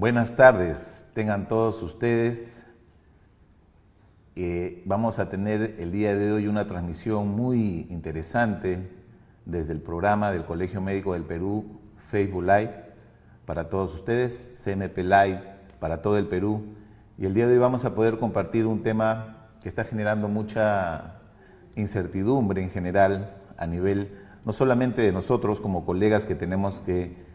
Buenas tardes, tengan todos ustedes. Vamos a tener el día de hoy una transmisión muy interesante desde el programa del Colegio Médico del Perú, Facebook Live, para todos ustedes, CMP Live, para todo el Perú. Y el día de hoy vamos a poder compartir un tema que está generando mucha incertidumbre en general a nivel, no solamente de nosotros como colegas que tenemos que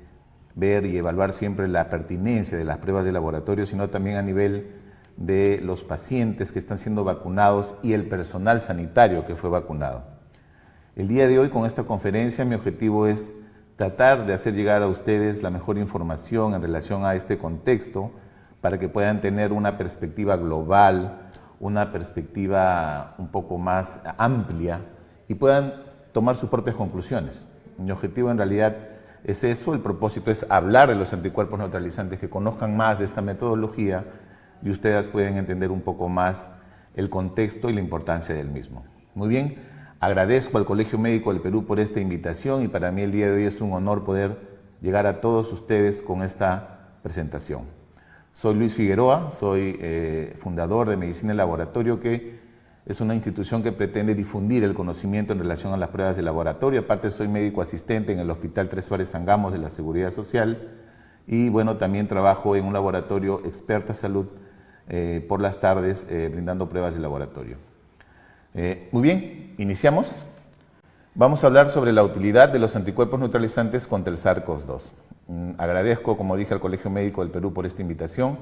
ver y evaluar siempre la pertinencia de las pruebas de laboratorio, sino también a nivel de los pacientes que están siendo vacunados y el personal sanitario que fue vacunado. El día de hoy con esta conferencia mi objetivo es tratar de hacer llegar a ustedes la mejor información en relación a este contexto para que puedan tener una perspectiva global, una perspectiva un poco más amplia y puedan tomar sus propias conclusiones. Mi objetivo en realidad es eso, el propósito es hablar de los anticuerpos neutralizantes, que conozcan más de esta metodología y ustedes pueden entender un poco más el contexto y la importancia del mismo. Muy bien, agradezco al Colegio Médico del Perú por esta invitación y para mí el día de hoy es un honor poder llegar a todos ustedes con esta presentación. Soy Luis Figueroa, soy fundador de Medicina en Laboratorio, que es una institución que pretende difundir el conocimiento en relación a las pruebas de laboratorio. Aparte soy médico asistente en el Hospital Tres Suárez Sangamos de la Seguridad Social y bueno, también trabajo en un laboratorio Experta Salud por las tardes brindando pruebas de laboratorio. Muy bien, iniciamos. Vamos a hablar sobre la utilidad de los anticuerpos neutralizantes contra el SARS-CoV-2. Agradezco, como dije, al Colegio Médico del Perú por esta invitación.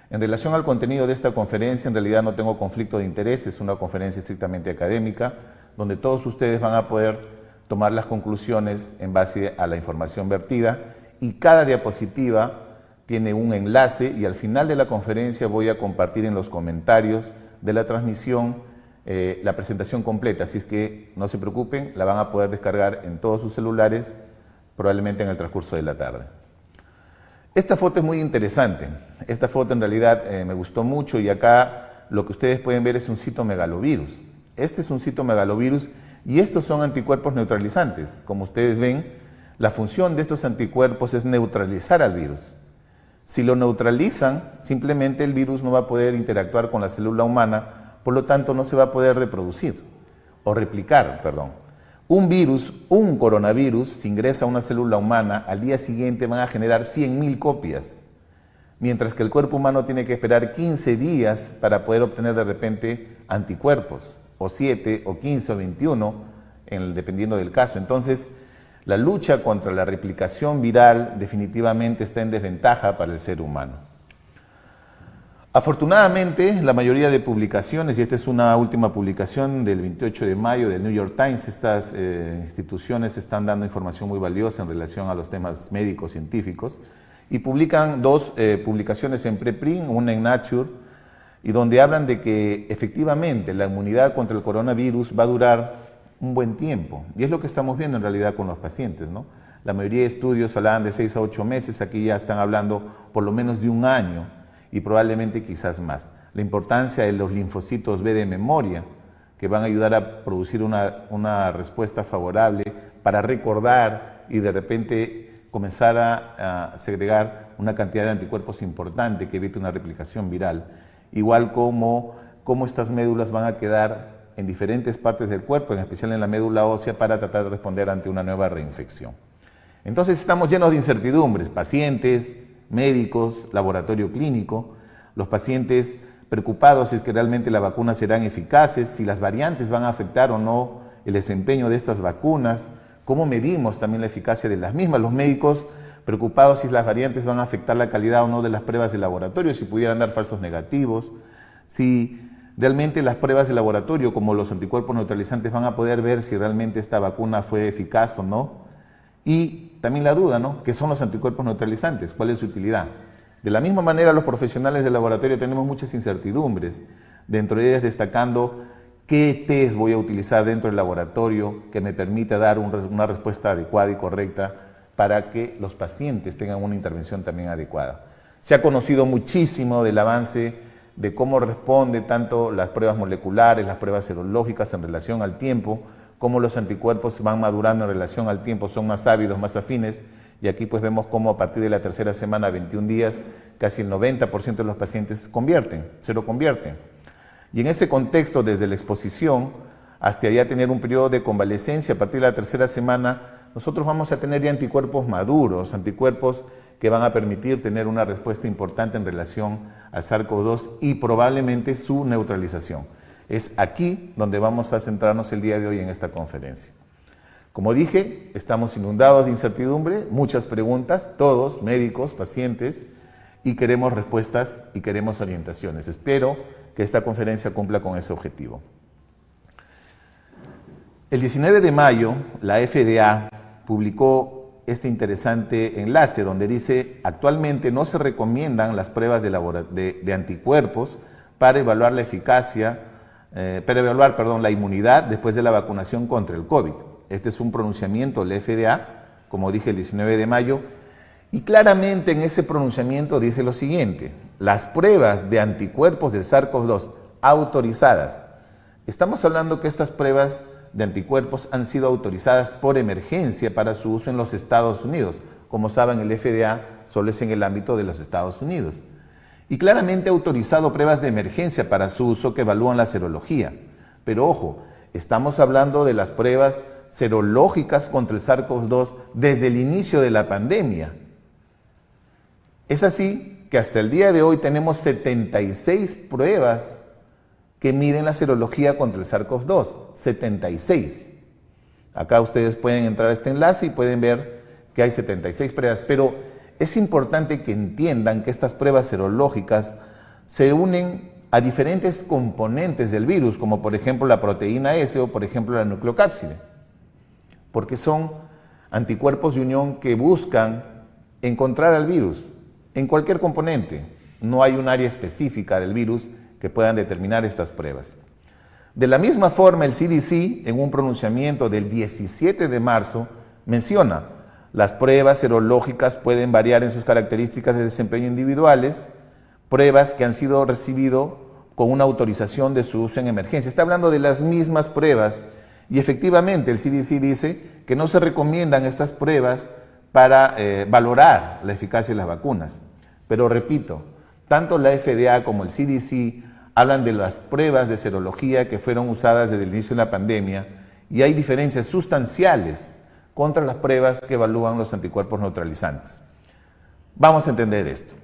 En relación al contenido de esta conferencia, en realidad no tengo conflicto de interés, es una conferencia estrictamente académica, donde todos ustedes van a poder tomar las conclusiones en base a la información vertida y cada diapositiva tiene un enlace y al final de la conferencia voy a compartir en los comentarios de la transmisión la presentación completa, así es que no se preocupen, la van a poder descargar en todos sus celulares probablemente en el transcurso de la tarde. Esta foto es muy interesante, esta foto en realidad me gustó mucho y acá lo que ustedes pueden ver es un citomegalovirus. Este es un citomegalovirus y estos son anticuerpos neutralizantes. Como ustedes ven, la función de estos anticuerpos es neutralizar al virus. Si lo neutralizan, simplemente el virus no va a poder interactuar con la célula humana, por lo tanto no se va a poder reproducir o replicar, perdón. Un virus, un coronavirus, si ingresa a una célula humana, al día siguiente van a generar 100.000 copias, mientras que el cuerpo humano tiene que esperar 15 días para poder obtener de repente anticuerpos, o 7, o 15, o 21, dependiendo del caso. Entonces, la lucha contra la replicación viral definitivamente está en desventaja para el ser humano. Afortunadamente, la mayoría de publicaciones, y esta es una última publicación del 28 de mayo del New York Times, estas instituciones están dando información muy valiosa en relación a los temas médicos, científicos, y publican dos publicaciones en preprint, una en Nature, y donde hablan de que efectivamente la inmunidad contra el coronavirus va a durar un buen tiempo, y es lo que estamos viendo en realidad con los pacientes, ¿no? La mayoría de estudios hablaban de 6 a 8 meses, aquí ya están hablando por lo menos de un año, y probablemente quizás más. La importancia de los linfocitos B de memoria, que van a ayudar a producir una respuesta favorable para recordar y de repente comenzar a segregar una cantidad de anticuerpos importante que evite una replicación viral. Igual como estas médulas van a quedar en diferentes partes del cuerpo, en especial en la médula ósea, para tratar de responder ante una nueva reinfección. Entonces estamos llenos de incertidumbres, pacientes, médicos, laboratorio clínico, los pacientes preocupados si es que realmente las vacunas serán eficaces, si las variantes van a afectar o no el desempeño de estas vacunas, cómo medimos también la eficacia de las mismas, los médicos preocupados si las variantes van a afectar la calidad o no de las pruebas de laboratorio, si pudieran dar falsos negativos, si realmente las pruebas de laboratorio como los anticuerpos neutralizantes van a poder ver si realmente esta vacuna fue eficaz o no. Y también la duda, ¿no? ¿Qué son los anticuerpos neutralizantes? ¿Cuál es su utilidad? De la misma manera, los profesionales del laboratorio tenemos muchas incertidumbres, dentro de ellas destacando qué test voy a utilizar dentro del laboratorio que me permita dar una respuesta adecuada y correcta para que los pacientes tengan una intervención también adecuada. Se ha conocido muchísimo del avance de cómo responde tanto las pruebas moleculares, las pruebas serológicas en relación al tiempo, cómo los anticuerpos van madurando en relación al tiempo, son más ávidos, más afines, y aquí pues vemos cómo a partir de la tercera semana, 21 días, casi el 90% de los pacientes seroconvierten. Y en ese contexto, desde la exposición hasta ya tener un periodo de convalecencia, a partir de la tercera semana, nosotros vamos a tener ya anticuerpos maduros, anticuerpos que van a permitir tener una respuesta importante en relación al SARS-CoV-2 y probablemente su neutralización. Es aquí donde vamos a centrarnos el día de hoy en esta conferencia. Como dije, estamos inundados de incertidumbre, muchas preguntas, todos, médicos, pacientes, y queremos respuestas y queremos orientaciones. Espero que esta conferencia cumpla con ese objetivo. El 19 de mayo, la FDA publicó este interesante enlace donde dice: actualmente no se recomiendan las pruebas de anticuerpos para evaluar la eficacia, la inmunidad después de la vacunación contra el COVID. Este es un pronunciamiento de la FDA, como dije, el 19 de mayo, y claramente en ese pronunciamiento dice lo siguiente: las pruebas de anticuerpos del SARS-CoV-2 autorizadas. Estamos hablando que estas pruebas de anticuerpos han sido autorizadas por emergencia para su uso en los Estados Unidos. Como saben, el FDA solo es en el ámbito de los Estados Unidos. Y claramente ha autorizado pruebas de emergencia para su uso que evalúan la serología. Pero ojo, estamos hablando de las pruebas serológicas contra el SARS-CoV-2 desde el inicio de la pandemia. Es así que hasta el día de hoy tenemos 76 pruebas que miden la serología contra el SARS-CoV-2, 76. Acá ustedes pueden entrar a este enlace y pueden ver que hay 76 pruebas, pero es importante que entiendan que estas pruebas serológicas se unen a diferentes componentes del virus, como por ejemplo la proteína S o por ejemplo la nucleocápside, porque son anticuerpos de unión que buscan encontrar al virus en cualquier componente. No hay un área específica del virus que puedan determinar estas pruebas. De la misma forma, el CDC, en un pronunciamiento del 17 de marzo, menciona: las pruebas serológicas pueden variar en sus características de desempeño individuales, pruebas que han sido recibidas con una autorización de su uso en emergencia. Está hablando de las mismas pruebas y efectivamente el CDC dice que no se recomiendan estas pruebas para valorar la eficacia de las vacunas. Pero repito, tanto la FDA como el CDC hablan de las pruebas de serología que fueron usadas desde el inicio de la pandemia y hay diferencias sustanciales contra las pruebas que evalúan los anticuerpos neutralizantes. Vamos a entender esto.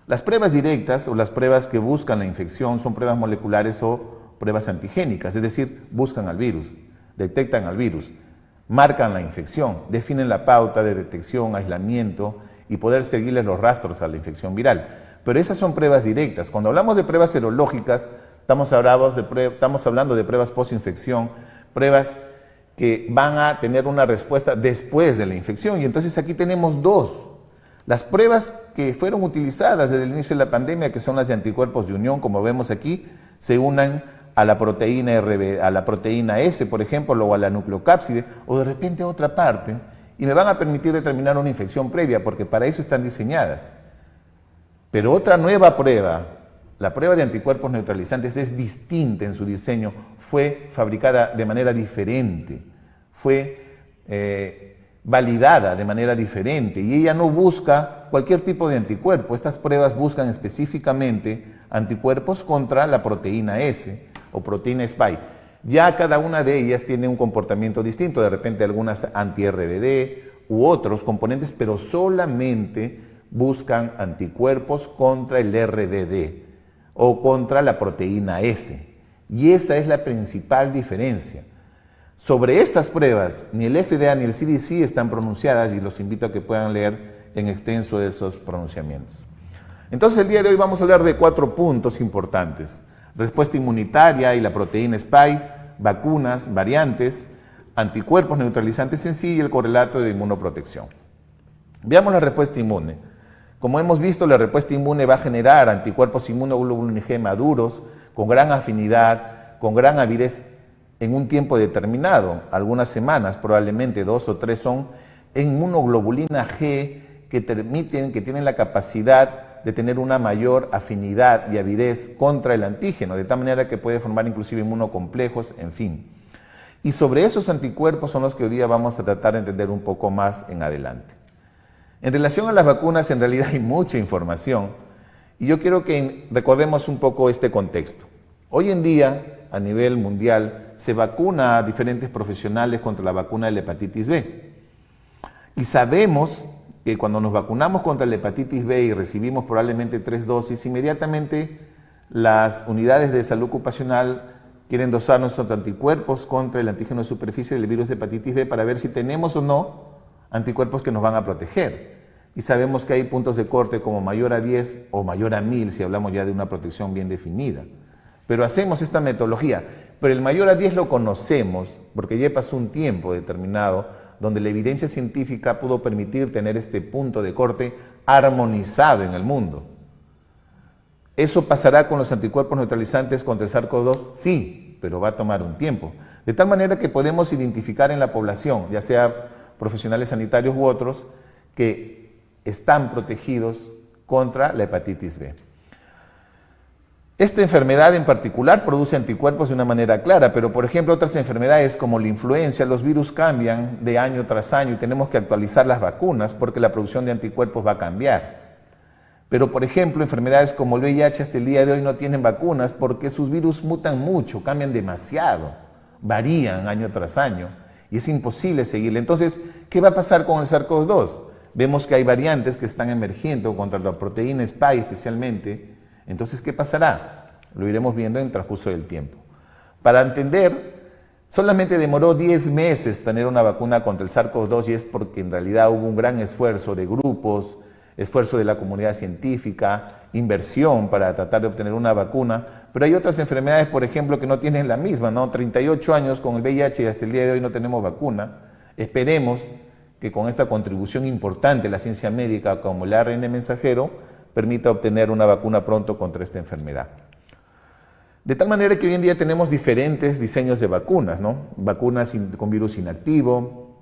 Las pruebas directas o las pruebas que buscan la infección son pruebas moleculares o pruebas antigénicas, es decir, buscan al virus, detectan al virus, marcan la infección, definen la pauta de detección, aislamiento y poder seguirles los rastros a la infección viral. Pero esas son pruebas directas. Cuando hablamos de pruebas serológicas, estamos hablando de pruebas post-infección, pruebas que van a tener una respuesta después de la infección. Y entonces aquí tenemos dos. Las pruebas que fueron utilizadas desde el inicio de la pandemia, que son las de anticuerpos de unión, como vemos aquí, se unen a la proteína S, por ejemplo, o a la nucleocápside, o de repente a otra parte, y me van a permitir determinar una infección previa, porque para eso están diseñadas. Pero otra nueva prueba, la prueba de anticuerpos neutralizantes, es distinta en su diseño, fue fabricada de manera diferente, fue validada de manera diferente y ella no busca cualquier tipo de anticuerpo. Estas pruebas buscan específicamente anticuerpos contra la proteína S o proteína Spike. Ya cada una de ellas tiene un comportamiento distinto, de repente algunas anti-RBD u otros componentes, pero solamente buscan anticuerpos contra el RBD o contra la proteína S. Y esa es la principal diferencia. Sobre estas pruebas, ni el FDA ni el CDC están pronunciadas y los invito a que puedan leer en extenso esos pronunciamientos. Entonces el día de hoy vamos a hablar de 4 puntos importantes: respuesta inmunitaria y la proteína Spike, vacunas, variantes, anticuerpos neutralizantes en sí y el correlato de inmunoprotección. Veamos la respuesta inmune. Como hemos visto, la respuesta inmune va a generar anticuerpos inmunoglobulina G maduros, con gran afinidad, con gran avidez, en un tiempo determinado, algunas semanas, probablemente 2 o 3 son, inmunoglobulina G que tienen la capacidad de tener una mayor afinidad y avidez contra el antígeno, de tal manera que puede formar inclusive inmunocomplejos, en fin. Y sobre esos anticuerpos son los que hoy día vamos a tratar de entender un poco más en adelante. En relación a las vacunas, en realidad hay mucha información y yo quiero que recordemos un poco este contexto. Hoy en día, a nivel mundial, se vacuna a diferentes profesionales contra la vacuna de la hepatitis B. Y sabemos que cuando nos vacunamos contra la hepatitis B y recibimos probablemente 3 dosis, inmediatamente las unidades de salud ocupacional quieren dosar nuestros anticuerpos contra el antígeno de superficie del virus de hepatitis B para ver si tenemos o no anticuerpos que nos van a proteger. Y sabemos que hay puntos de corte como mayor a 10 o mayor a 1000 si hablamos ya de una protección bien definida. Pero hacemos esta metodología. Pero el mayor a 10 lo conocemos porque ya pasó un tiempo determinado donde la evidencia científica pudo permitir tener este punto de corte armonizado en el mundo. ¿Eso pasará con los anticuerpos neutralizantes contra el SARS-CoV-2? Sí, pero va a tomar un tiempo. De tal manera que podemos identificar en la población, ya sea profesionales sanitarios u otros, que están protegidos contra la hepatitis B. Esta enfermedad en particular produce anticuerpos de una manera clara, pero por ejemplo otras enfermedades como la influenza, los virus cambian de año tras año y tenemos que actualizar las vacunas porque la producción de anticuerpos va a cambiar. Pero por ejemplo enfermedades como el VIH hasta el día de hoy no tienen vacunas porque sus virus mutan mucho, cambian demasiado, varían año tras año y es imposible seguirle. Entonces, ¿qué va a pasar con el SARS-CoV-2? Vemos que hay variantes que están emergiendo contra la proteína Spike especialmente. Entonces, ¿qué pasará? Lo iremos viendo en el transcurso del tiempo. Para entender, solamente demoró 10 meses tener una vacuna contra el SARS-CoV-2 y es porque en realidad hubo un gran esfuerzo de grupos, esfuerzo de la comunidad científica, inversión para tratar de obtener una vacuna. Pero hay otras enfermedades, por ejemplo, que no tienen la misma, ¿no? 38 años con el VIH y hasta el día de hoy no tenemos vacuna. Esperemos que con esta contribución importante de la ciencia médica como el ARN mensajero, permita obtener una vacuna pronto contra esta enfermedad. De tal manera que hoy en día tenemos diferentes diseños de vacunas, ¿no? Vacunas con virus inactivo,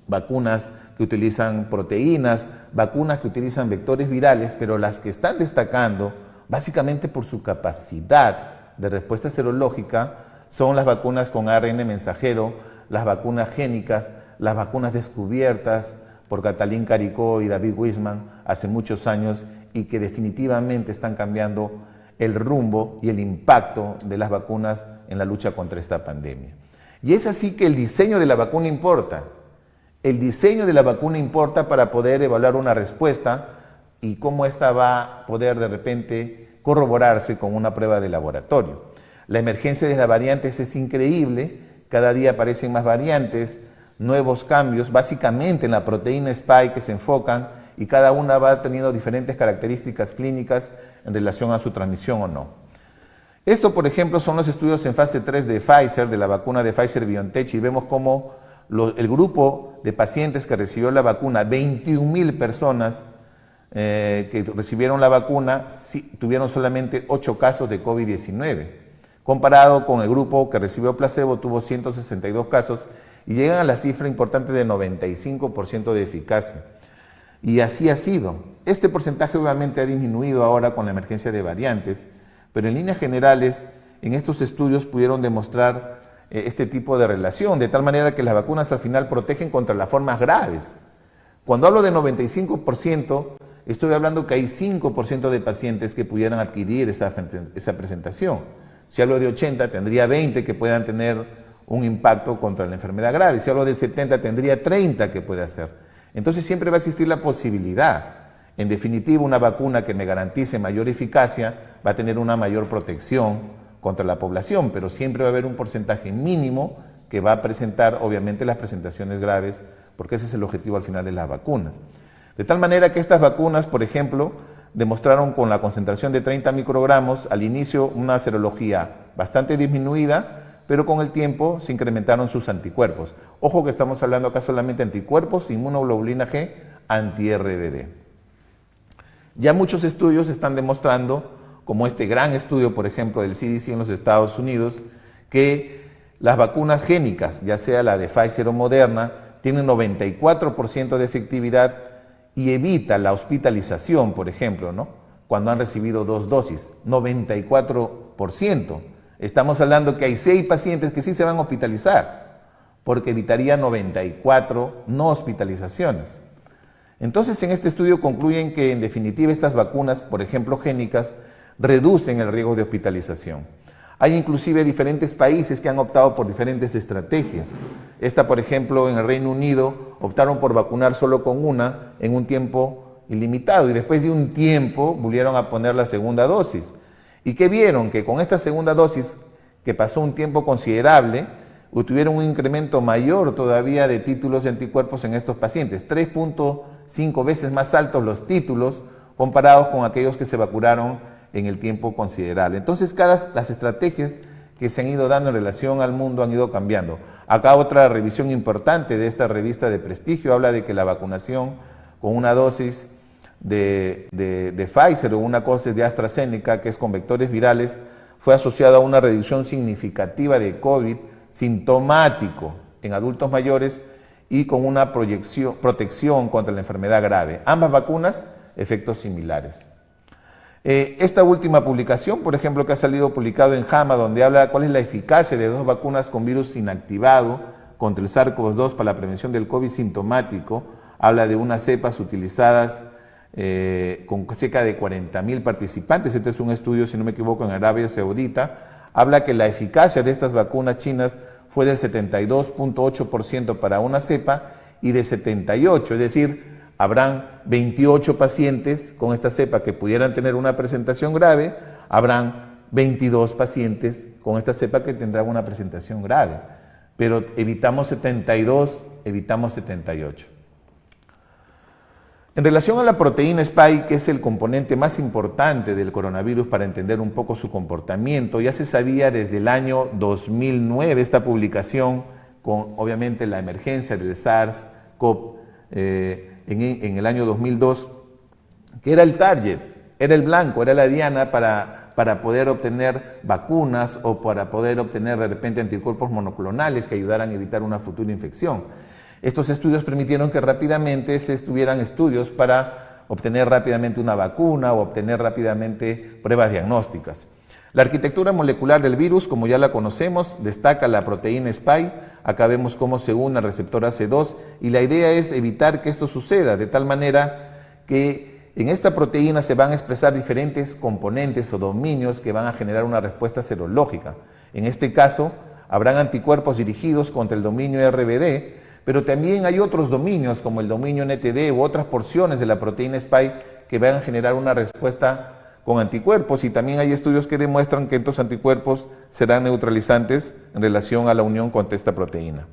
vacunas que utilizan proteínas, vacunas que utilizan vectores virales, pero las que están destacando, básicamente por su capacidad de respuesta serológica, son las vacunas con ARN mensajero, las vacunas génicas, las vacunas descubiertas por Katalin Karikó y David Weissman hace muchos años y que definitivamente están cambiando el rumbo y el impacto de las vacunas en la lucha contra esta pandemia. Y es así que el diseño de la vacuna importa. El diseño de la vacuna importa para poder evaluar una respuesta y cómo ésta va a poder de repente corroborarse con una prueba de laboratorio. La emergencia de las variantes es increíble, cada día aparecen más variantes, nuevos cambios, básicamente en la proteína Spike que se enfocan y cada una va teniendo diferentes características clínicas en relación a su transmisión o no. Esto, por ejemplo, son los estudios en fase 3 de Pfizer, de la vacuna de Pfizer-BioNTech, y vemos cómo el grupo de pacientes que recibió la vacuna, 21,000 personas que recibieron la vacuna, tuvieron solamente 8 casos de COVID-19. Comparado con el grupo que recibió placebo, tuvo 162 casos y llegan a la cifra importante de 95% de eficacia. Y así ha sido. Este porcentaje obviamente ha disminuido ahora con la emergencia de variantes, pero en líneas generales, en estos estudios pudieron demostrar este tipo de relación, de tal manera que las vacunas al final protegen contra las formas graves. Cuando hablo de 95%, estoy hablando que hay 5% de pacientes que pudieran adquirir esa presentación. Si hablo de 80, tendría 20 que puedan tener un impacto contra la enfermedad grave. Si hablo de 70, tendría 30 que puede hacer. Entonces siempre va a existir la posibilidad. En definitiva, una vacuna que me garantice mayor eficacia va a tener una mayor protección contra la población, pero siempre va a haber un porcentaje mínimo que va a presentar, obviamente, las presentaciones graves, porque ese es el objetivo al final de las vacunas. De tal manera que estas vacunas, por ejemplo, demostraron con la concentración de 30 microgramos al inicio una serología bastante disminuida, pero con el tiempo se incrementaron sus anticuerpos. Ojo que estamos hablando acá solamente de anticuerpos, inmunoglobulina G, anti-RBD. Ya muchos estudios están demostrando, como este gran estudio, por ejemplo, del CDC en los Estados Unidos, que las vacunas génicas, ya sea la de Pfizer o Moderna, tienen 94% de efectividad y evita la hospitalización, por ejemplo, ¿no? Cuando han recibido 2 dosis, 94%. Estamos hablando que hay 6 pacientes que sí se van a hospitalizar, porque evitaría 94 no hospitalizaciones. Entonces, en este estudio concluyen que, en definitiva, estas vacunas, por ejemplo, génicas, reducen el riesgo de hospitalización. Hay inclusive diferentes países que han optado por diferentes estrategias. Por ejemplo, en el Reino Unido, optaron por vacunar solo con una en un tiempo ilimitado y después de un tiempo volvieron a poner la segunda dosis. ¿Y qué vieron? Que con esta segunda dosis, que pasó un tiempo considerable, tuvieron un incremento mayor todavía de títulos de anticuerpos en estos pacientes, 3.5 veces más altos los títulos comparados con aquellos que se vacunaron en el tiempo considerable. Entonces, las estrategias que se han ido dando en relación al mundo han ido cambiando. Acá otra revisión importante de esta revista de prestigio habla de que la vacunación con una dosis de Pfizer o una dosis de AstraZeneca, que es con vectores virales, fue asociada a una reducción significativa de COVID sintomático en adultos mayores y con una protección contra la enfermedad grave. Ambas vacunas, efectos similares. Esta última publicación, por ejemplo, que ha salido publicado en JAMA, donde habla cuál es la eficacia de 2 vacunas con virus inactivado contra el SARS-CoV-2 para la prevención del COVID sintomático, habla de unas cepas utilizadas con cerca de 40.000 participantes. Este es un estudio, si no me equivoco, en Arabia Saudita. Habla que la eficacia de estas vacunas chinas fue del 72.8% para una cepa y de 78%, es decir, habrán 28 pacientes con esta cepa que pudieran tener una presentación grave, habrán 22 pacientes con esta cepa que tendrán una presentación grave, pero evitamos 72, evitamos 78. En relación a la proteína Spike, que es el componente más importante del coronavirus para entender un poco su comportamiento, ya se sabía desde el año 2009, esta publicación con obviamente la emergencia del SARS-CoV en el año 2002, que era el target, era el blanco, era la diana para poder obtener vacunas o para poder obtener de repente anticuerpos monoclonales que ayudaran a evitar una futura infección. Estos estudios permitieron que rápidamente se estuvieran estudios para obtener rápidamente una vacuna o obtener rápidamente pruebas diagnósticas. La arquitectura molecular del virus, como ya la conocemos, destaca la proteína Spike. Acá vemos cómo se une al receptor AC2 y la idea es evitar que esto suceda, de tal manera que en esta proteína se van a expresar diferentes componentes o dominios que van a generar una respuesta serológica. En este caso, habrán anticuerpos dirigidos contra el dominio RBD, pero también hay otros dominios como el dominio NTD u otras porciones de la proteína Spike que van a generar una respuesta con anticuerpos, y también hay estudios que demuestran que estos anticuerpos serán neutralizantes en relación a la unión con esta proteína.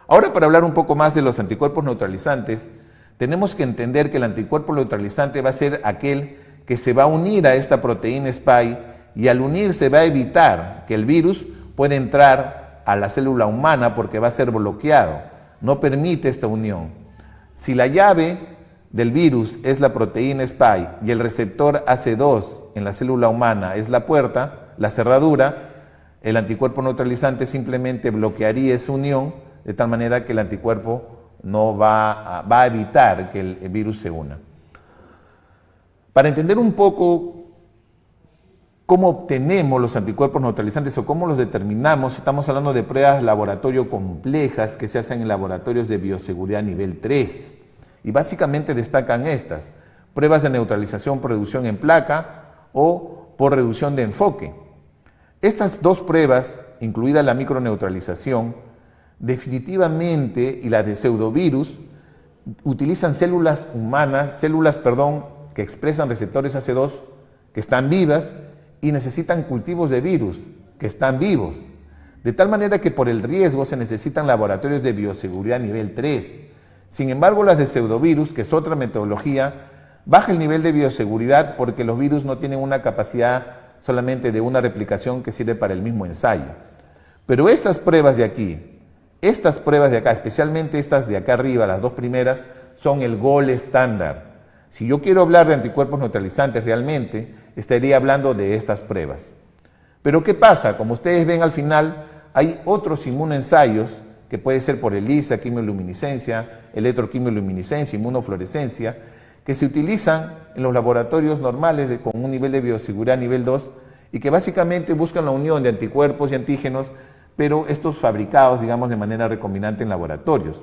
Ahora, para hablar un poco más de los anticuerpos neutralizantes, tenemos que entender que el anticuerpo neutralizante va a ser aquel que se va a unir a esta proteína Spike y al unirse va a evitar que el virus pueda entrar a la célula humana porque va a ser bloqueado, no permite esta unión. Si la llave del virus es la proteína Spike y el receptor AC2 en la célula humana es la puerta, la cerradura, el anticuerpo neutralizante simplemente bloquearía esa unión de tal manera que el anticuerpo no va a evitar que el virus se una. Para entender un poco cómo obtenemos los anticuerpos neutralizantes o cómo los determinamos, estamos hablando de pruebas de laboratorio complejas que se hacen en laboratorios de bioseguridad nivel 3. Y básicamente destacan estas: pruebas de neutralización por reducción en placa o por reducción de enfoque. Estas dos pruebas, incluida la microneutralización, definitivamente, y las de pseudovirus, utilizan células humanas, que expresan receptores AC2 que están vivas y necesitan cultivos de virus que están vivos. De tal manera que por el riesgo se necesitan laboratorios de bioseguridad nivel 3. Sin embargo, las de pseudovirus, que es otra metodología, baja el nivel de bioseguridad porque los virus no tienen una capacidad solamente de una replicación que sirve para el mismo ensayo. Pero estas pruebas de aquí, especialmente estas de acá arriba, las dos primeras, son el gold estándar. Si yo quiero hablar de anticuerpos neutralizantes realmente, estaría hablando de estas pruebas. Pero ¿qué pasa? Como ustedes ven al final, hay otros inmunoensayos que puede ser por ELISA, quimioluminiscencia, electroquimioluminiscencia, inmunofluorescencia, que se utilizan en los laboratorios normales con un nivel de bioseguridad nivel 2 y que básicamente buscan la unión de anticuerpos y antígenos, pero estos fabricados, digamos, de manera recombinante en laboratorios.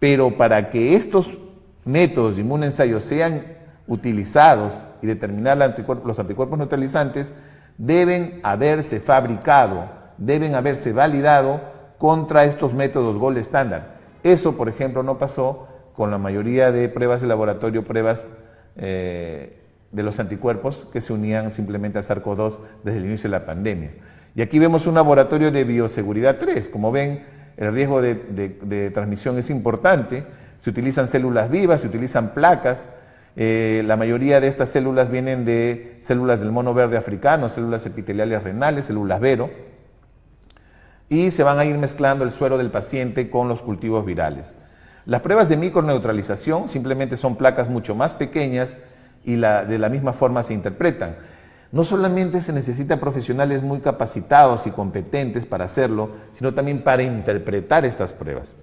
Pero para que estos métodos de inmunensayo sean utilizados y determinar los anticuerpos neutralizantes, deben haberse fabricado, deben haberse validado contra estos métodos gold estándar. Eso, por ejemplo, no pasó con la mayoría de pruebas de laboratorio, pruebas de los anticuerpos que se unían simplemente a SARS-CoV-2 desde el inicio de la pandemia. Y aquí vemos un laboratorio de bioseguridad 3. Como ven, el riesgo de transmisión es importante. Se utilizan células vivas, se utilizan placas. La mayoría de estas células vienen de células del mono verde africano, células epiteliales renales, células Vero. Y se van a ir mezclando el suero del paciente con los cultivos virales. Las pruebas de microneutralización simplemente son placas mucho más pequeñas y de la misma forma se interpretan. No solamente se necesitan profesionales muy capacitados y competentes para hacerlo, sino también para interpretar estas pruebas.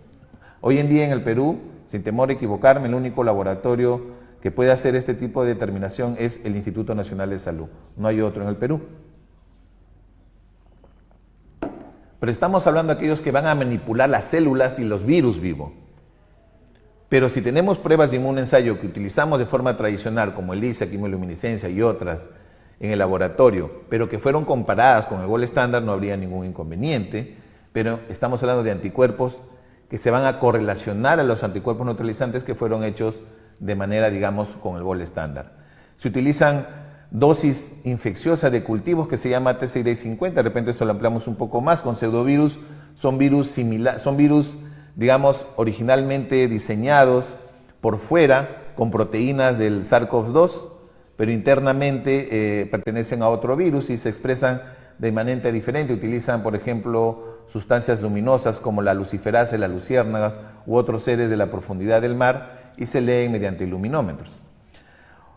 Hoy en día en el Perú, sin temor a equivocarme, el único laboratorio que puede hacer este tipo de determinación es el Instituto Nacional de Salud. No hay otro en el Perú. Pero estamos hablando de aquellos que van a manipular las células y los virus vivos. Pero si tenemos pruebas de inmunensayo que utilizamos de forma tradicional, como ELISA, quimioluminiscencia y otras, en el laboratorio, pero que fueron comparadas con el gold estándar, no habría ningún inconveniente, pero estamos hablando de anticuerpos que se van a correlacionar a los anticuerpos neutralizantes que fueron hechos de manera, digamos, con el gold estándar. Se utilizan dosis infecciosa de cultivos que se llama TCD50, de repente esto lo ampliamos un poco más, con pseudovirus, son virus, digamos, originalmente diseñados por fuera con proteínas del SARS-CoV-2, pero internamente pertenecen a otro virus y se expresan de manera diferente. Utilizan, por ejemplo, sustancias luminosas como la luciferasa, las luciérnagas u otros seres de la profundidad del mar y se leen mediante iluminómetros.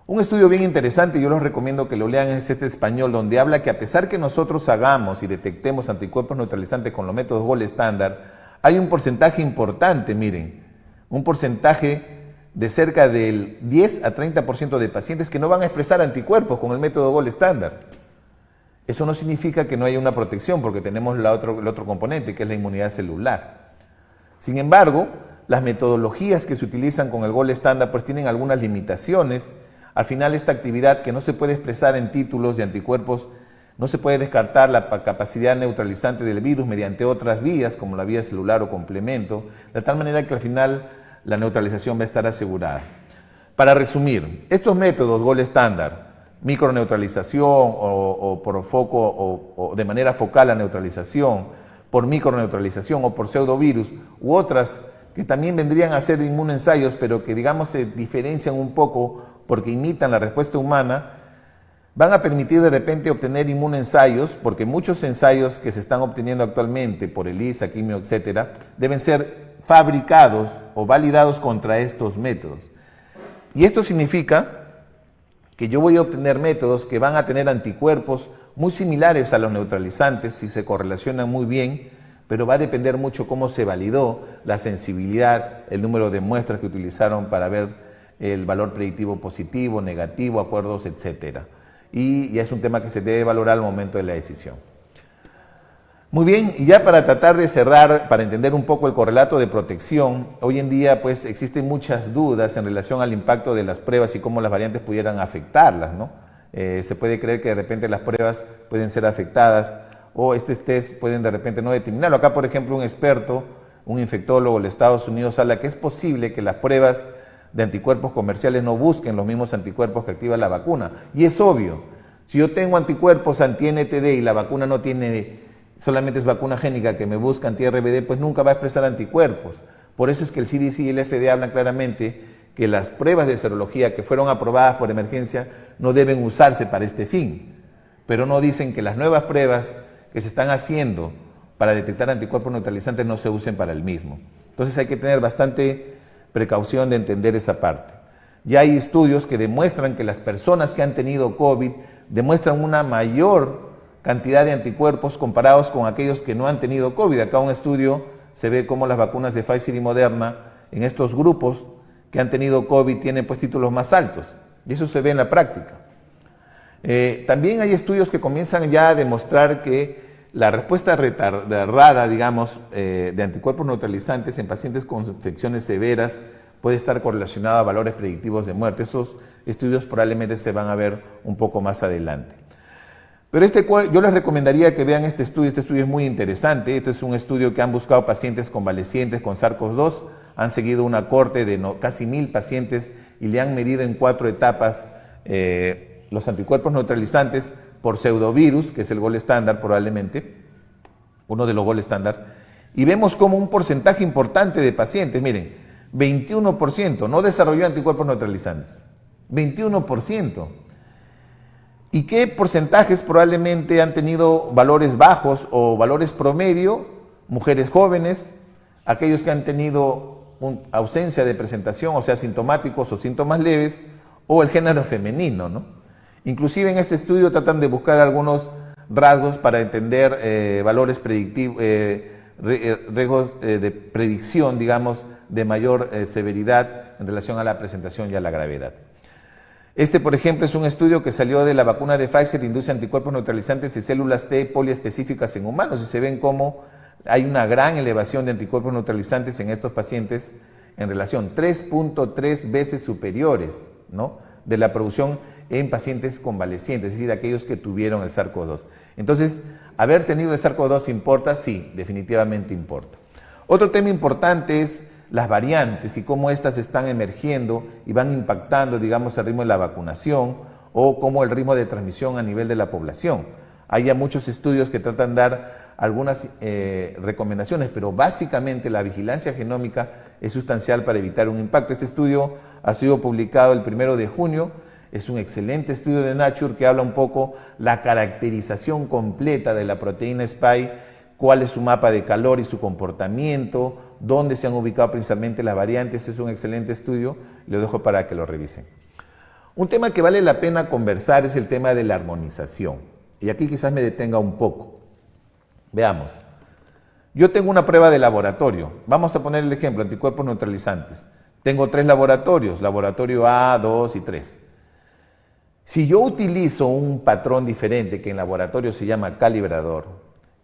Un estudio bien interesante, yo les recomiendo que lo lean, es este español, donde habla que a pesar que nosotros hagamos y detectemos anticuerpos neutralizantes con los métodos gold estándar, hay un porcentaje importante, miren, un porcentaje de cerca del 10 a 30% de pacientes que no van a expresar anticuerpos con el método gold estándar. Eso no significa que no haya una protección, porque tenemos el otro componente, que es la inmunidad celular. Sin embargo, las metodologías que se utilizan con el gold estándar pues tienen algunas limitaciones. Al final, esta actividad que no se puede expresar en títulos de anticuerpos, no se puede descartar la capacidad neutralizante del virus mediante otras vías, como la vía celular o complemento, de tal manera que al final la neutralización va a estar asegurada. Para resumir, estos métodos gold estándar, microneutralización o por foco o de manera focal la neutralización, por microneutralización o por pseudovirus u otras que también vendrían a ser inmunensayos, pero que digamos se diferencian un poco porque imitan la respuesta humana, van a permitir de repente obtener inmunensayos, porque muchos ensayos que se están obteniendo actualmente por ELISA, quimio, etcétera, deben ser fabricados o validados contra estos métodos. Y esto significa que yo voy a obtener métodos que van a tener anticuerpos muy similares a los neutralizantes si se correlacionan muy bien, pero va a depender mucho cómo se validó, la sensibilidad, el número de muestras que utilizaron para ver el valor predictivo positivo, negativo, acuerdos, etcétera. Y ya es un tema que se debe valorar al momento de la decisión. Muy bien, y ya para tratar de cerrar, para entender un poco el correlato de protección, hoy en día pues existen muchas dudas en relación al impacto de las pruebas y cómo las variantes pudieran afectarlas, ¿no? Se puede creer que de repente las pruebas pueden ser afectadas o estos test pueden de repente no determinarlo. Acá, por ejemplo, un experto, un infectólogo de Estados Unidos habla que es posible que las pruebas de anticuerpos comerciales no busquen los mismos anticuerpos que activa la vacuna. Y es obvio, si yo tengo anticuerpos anti-NTD y la vacuna no tiene, solamente es vacuna génica que me busca anti-RBD, pues nunca va a expresar anticuerpos. Por eso es que el CDC y el FDA hablan claramente que las pruebas de serología que fueron aprobadas por emergencia no deben usarse para este fin. Pero no dicen que las nuevas pruebas que se están haciendo para detectar anticuerpos neutralizantes no se usen para el mismo. Entonces hay que tener bastante precaución de entender esa parte. Ya hay estudios que demuestran que las personas que han tenido COVID demuestran una mayor cantidad de anticuerpos comparados con aquellos que no han tenido COVID. Acá un estudio se ve cómo las vacunas de Pfizer y Moderna en estos grupos que han tenido COVID tienen pues títulos más altos. Y eso se ve en la práctica. También hay estudios que comienzan ya a demostrar que la respuesta retardada, digamos, de anticuerpos neutralizantes en pacientes con infecciones severas puede estar correlacionado a valores predictivos de muerte. Esos estudios probablemente se van a ver un poco más adelante. Pero yo les recomendaría que vean este estudio es muy interesante. Este es un estudio que han buscado pacientes convalecientes con SARS-CoV-2, han seguido una corte de casi 1000 pacientes y le han medido en 4 etapas los anticuerpos neutralizantes por pseudovirus, que es el gol estándar probablemente, uno de los gol estándar, y vemos como un porcentaje importante de pacientes, miren, 21% no desarrolló anticuerpos neutralizantes, 21%. ¿Y qué porcentajes probablemente han tenido valores bajos o valores promedio? Mujeres jóvenes, aquellos que han tenido ausencia de presentación, o sea, sintomáticos o síntomas leves, o el género femenino, ¿no? Inclusive en este estudio tratan de buscar algunos rasgos para entender valores predictivos, riesgos de predicción, digamos, de mayor severidad en relación a la presentación y a la gravedad. Este, por ejemplo, es un estudio que salió de la vacuna de Pfizer, induce anticuerpos neutralizantes y células T poliespecíficas en humanos, y se ven cómo hay una gran elevación de anticuerpos neutralizantes en estos pacientes en relación 3.3 veces superiores, ¿no?, de la producción en pacientes convalecientes, es decir, aquellos que tuvieron el SARS-CoV-2. Entonces, ¿haber tenido el SARS-CoV-2 importa? Sí, definitivamente importa. Otro tema importante es las variantes y cómo éstas están emergiendo y van impactando, digamos, el ritmo de la vacunación o cómo el ritmo de transmisión a nivel de la población. Hay ya muchos estudios que tratan de dar algunas recomendaciones, pero básicamente la vigilancia genómica es sustancial para evitar un impacto. Este estudio ha sido publicado el 1 de junio, es un excelente estudio de Nature que habla un poco la caracterización completa de la proteína Spike, cuál es su mapa de calor y su comportamiento, dónde se han ubicado principalmente las variantes. Es un excelente estudio, lo dejo para que lo revisen. Un tema que vale la pena conversar es el tema de la armonización. Y aquí quizás me detenga un poco. Veamos. Yo tengo una prueba de laboratorio. Vamos a poner el ejemplo, anticuerpos neutralizantes. Tengo 3 laboratorios, laboratorio A, 2 y 3. Si yo utilizo un patrón diferente que en laboratorio se llama calibrador,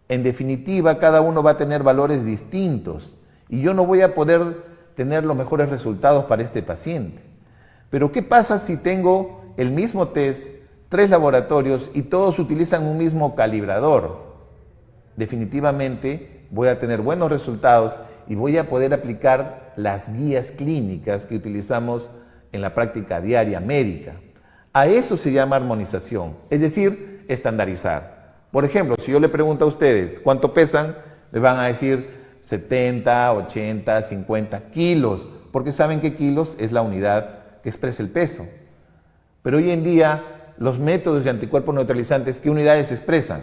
en definitiva cada uno va a tener valores distintos y yo no voy a poder tener los mejores resultados para este paciente. Pero ¿qué pasa si tengo el mismo test, 3 laboratorios y todos utilizan un mismo calibrador? Definitivamente voy a tener buenos resultados y voy a poder aplicar las guías clínicas que utilizamos en la práctica diaria médica. A eso se llama armonización, es decir, estandarizar. Por ejemplo, si yo le pregunto a ustedes cuánto pesan, me van a decir 70, 80, 50 kilos, porque saben que kilos es la unidad que expresa el peso. Pero hoy en día, los métodos de anticuerpos neutralizantes, ¿qué unidades expresan?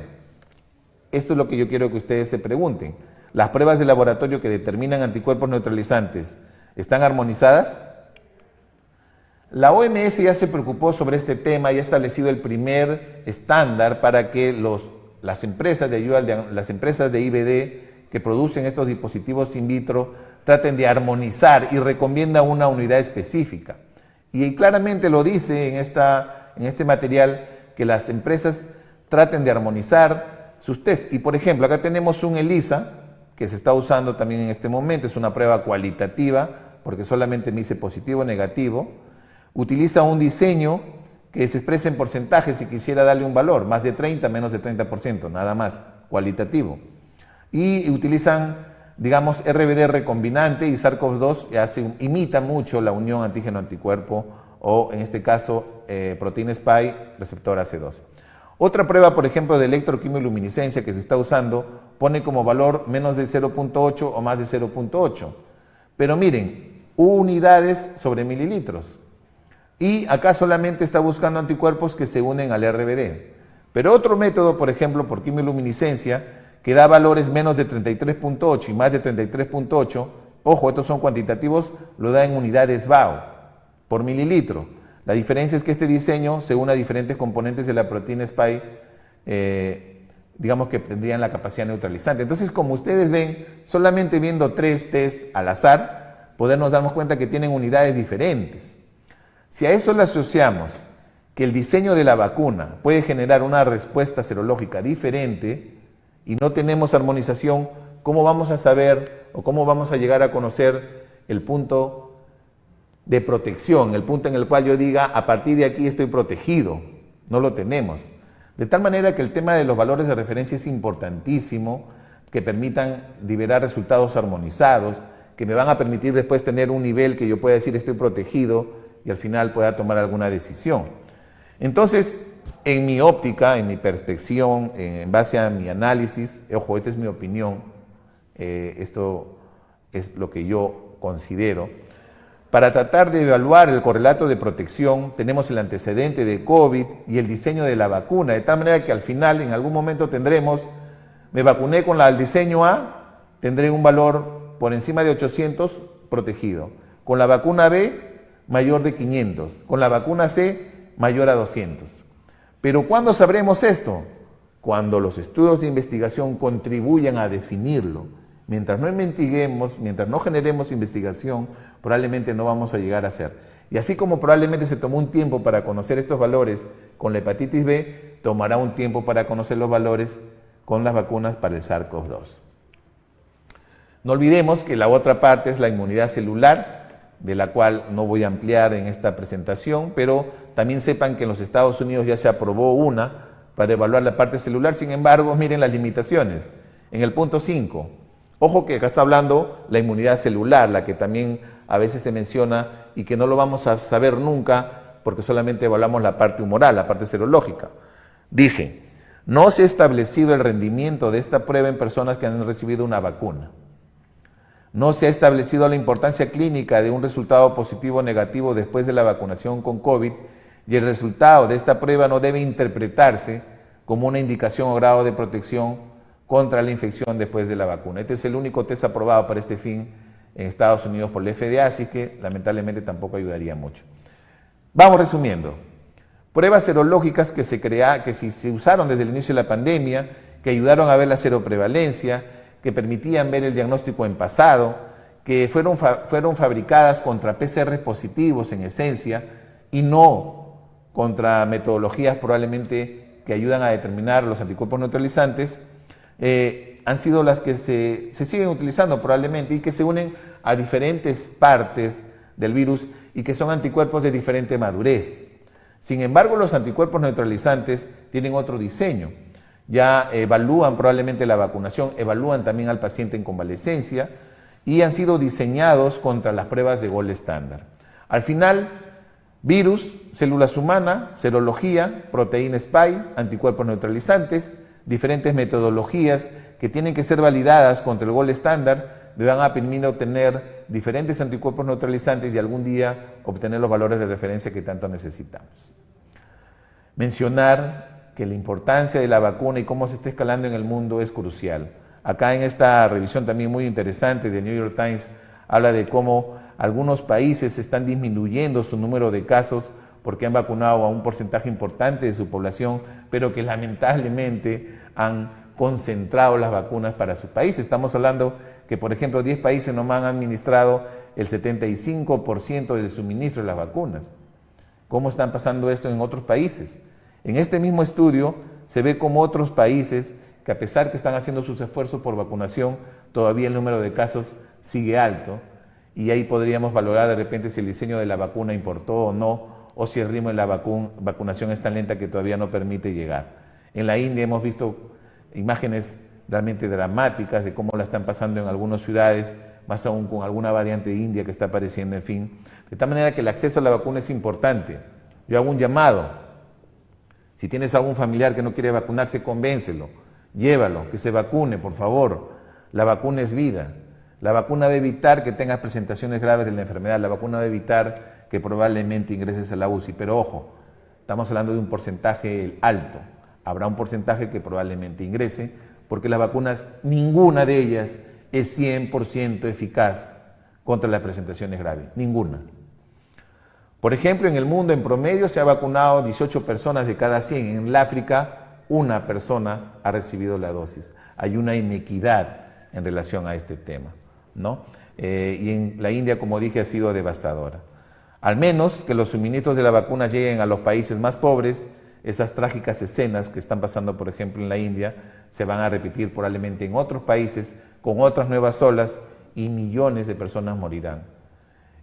Esto es lo que yo quiero que ustedes se pregunten. ¿Las pruebas de laboratorio que determinan anticuerpos neutralizantes están armonizadas? La OMS ya se preocupó sobre este tema y ha establecido el primer estándar para que las empresas de ayuda, las empresas de IVD que producen estos dispositivos in vitro traten de armonizar y recomienda una unidad específica. Y claramente lo dice en este material que las empresas traten de armonizar sus tests. Y por ejemplo, acá tenemos un ELISA que se está usando también en este momento, es una prueba cualitativa porque solamente me dice positivo o negativo. Utiliza un diseño que se expresa en porcentajes si quisiera darle un valor, más de 30, menos de 30%, nada más, cualitativo. Y utilizan, digamos, RBD recombinante y SARS-CoV-2 imita mucho la unión antígeno-anticuerpo o, en este caso, proteína Spike receptor AC2. Otra prueba, por ejemplo, de electroquimioluminiscencia que se está usando pone como valor menos de 0.8 o más de 0.8. Pero miren, unidades sobre mililitros. Y acá solamente está buscando anticuerpos que se unen al RBD. Pero otro método, por ejemplo, por quimioluminiscencia, que da valores menos de 33.8 y más de 33.8, ojo, estos son cuantitativos, lo da en unidades BAO por mililitro. La diferencia es que este diseño se une a diferentes componentes de la proteína Spike, digamos que tendrían la capacidad neutralizante. Entonces, como ustedes ven, solamente viendo 3 tests al azar, podernos darnos cuenta que tienen unidades diferentes. Si a eso le asociamos que el diseño de la vacuna puede generar una respuesta serológica diferente y no tenemos armonización, ¿cómo vamos a saber o cómo vamos a llegar a conocer el punto de protección, el punto en el cual yo diga, a partir de aquí estoy protegido. No lo tenemos. De tal manera que el tema de los valores de referencia es importantísimo, que permitan liberar resultados armonizados, que me van a permitir después tener un nivel que yo pueda decir estoy protegido y al final pueda tomar alguna decisión. Entonces, en mi óptica, en mi perspectiva, en base a mi análisis, ojo, esta es mi opinión, esto es lo que yo considero. Para tratar de evaluar el correlato de protección, tenemos el antecedente de COVID y el diseño de la vacuna, de tal manera que al final, en algún momento tendremos, me vacuné con el diseño A, tendré un valor por encima de 800 protegido. Con la vacuna B, mayor de 500. Con la vacuna C, mayor a 200. Pero ¿cuándo sabremos esto? Cuando los estudios de investigación contribuyan a definirlo. Mientras no investiguemos, mientras no generemos investigación, probablemente no vamos a llegar a ser. Y así como probablemente se tomó un tiempo para conocer estos valores con la hepatitis B, tomará un tiempo para conocer los valores con las vacunas para el SARS-CoV-2. No olvidemos que la otra parte es la inmunidad celular, de la cual no voy a ampliar en esta presentación, pero también sepan que en los Estados Unidos ya se aprobó una para evaluar la parte celular. Sin embargo, miren las limitaciones. En el punto 5, ojo que acá está hablando la inmunidad celular, la que también a veces se menciona y que no lo vamos a saber nunca porque solamente evaluamos la parte humoral, la parte serológica. Dice, no se ha establecido el rendimiento de esta prueba en personas que han recibido una vacuna. No se ha establecido la importancia clínica de un resultado positivo o negativo después de la vacunación con COVID y el resultado de esta prueba no debe interpretarse como una indicación o grado de protección contra la infección después de la vacuna. Este es el único test aprobado para este fin en Estados Unidos por la FDA, así que lamentablemente tampoco ayudaría mucho. Vamos resumiendo. Pruebas serológicas que se usaron desde el inicio de la pandemia, que ayudaron a ver la seroprevalencia, que permitían ver el diagnóstico en pasado, que fueron fabricadas contra PCR positivos en esencia y no contra metodologías probablemente que ayudan a determinar los anticuerpos neutralizantes, han sido las que se siguen utilizando probablemente y que se unen a diferentes partes del virus y que son anticuerpos de diferente madurez. Sin embargo, los anticuerpos neutralizantes tienen otro diseño. Ya evalúan probablemente la vacunación, evalúan también al paciente en convalecencia y han sido diseñados contra las pruebas de gold estándar. Al final, virus, células humanas, serología, proteína spike, anticuerpos neutralizantes, diferentes metodologías que tienen que ser validadas contra el gold estándar, me van a permitir obtener diferentes anticuerpos neutralizantes y algún día obtener los valores de referencia que tanto necesitamos. Mencionar que la importancia de la vacuna y cómo se está escalando en el mundo es crucial. Acá en esta revisión también muy interesante de New York Times habla de cómo algunos países están disminuyendo su número de casos porque han vacunado a un porcentaje importante de su población, pero que lamentablemente han concentrado las vacunas para su país. Estamos hablando que, por ejemplo, 10 países nomás han administrado el 75% del suministro de las vacunas. ¿Cómo están pasando esto en otros países? En este mismo estudio se ve como otros países que a pesar que están haciendo sus esfuerzos por vacunación, todavía el número de casos sigue alto y ahí podríamos valorar de repente si el diseño de la vacuna importó o no, o si el ritmo de la vacunación es tan lenta que todavía no permite llegar. En la India hemos visto imágenes realmente dramáticas de cómo la están pasando en algunas ciudades, más aún con alguna variante de India que está apareciendo, en fin. De tal manera que el acceso a la vacuna es importante. Yo hago un llamado. Si tienes algún familiar que no quiere vacunarse, convéncelo, llévalo, que se vacune, por favor. La vacuna es vida. La vacuna va a evitar que tengas presentaciones graves de la enfermedad. La vacuna va a evitar que probablemente ingreses a la UCI. Pero ojo, estamos hablando de un porcentaje alto. Habrá un porcentaje que probablemente ingrese, porque las vacunas, ninguna de ellas es 100% eficaz contra las presentaciones graves. Ninguna. Por ejemplo, en el mundo en promedio se ha vacunado 18 personas de cada 100. En el África, una persona ha recibido la dosis. Hay una inequidad en relación a este tema, ¿no? Y en la India, como dije, ha sido devastadora. Al menos que los suministros de la vacuna lleguen a los países más pobres, esas trágicas escenas que están pasando, por ejemplo, en la India, se van a repetir probablemente en otros países, con otras nuevas olas, y millones de personas morirán.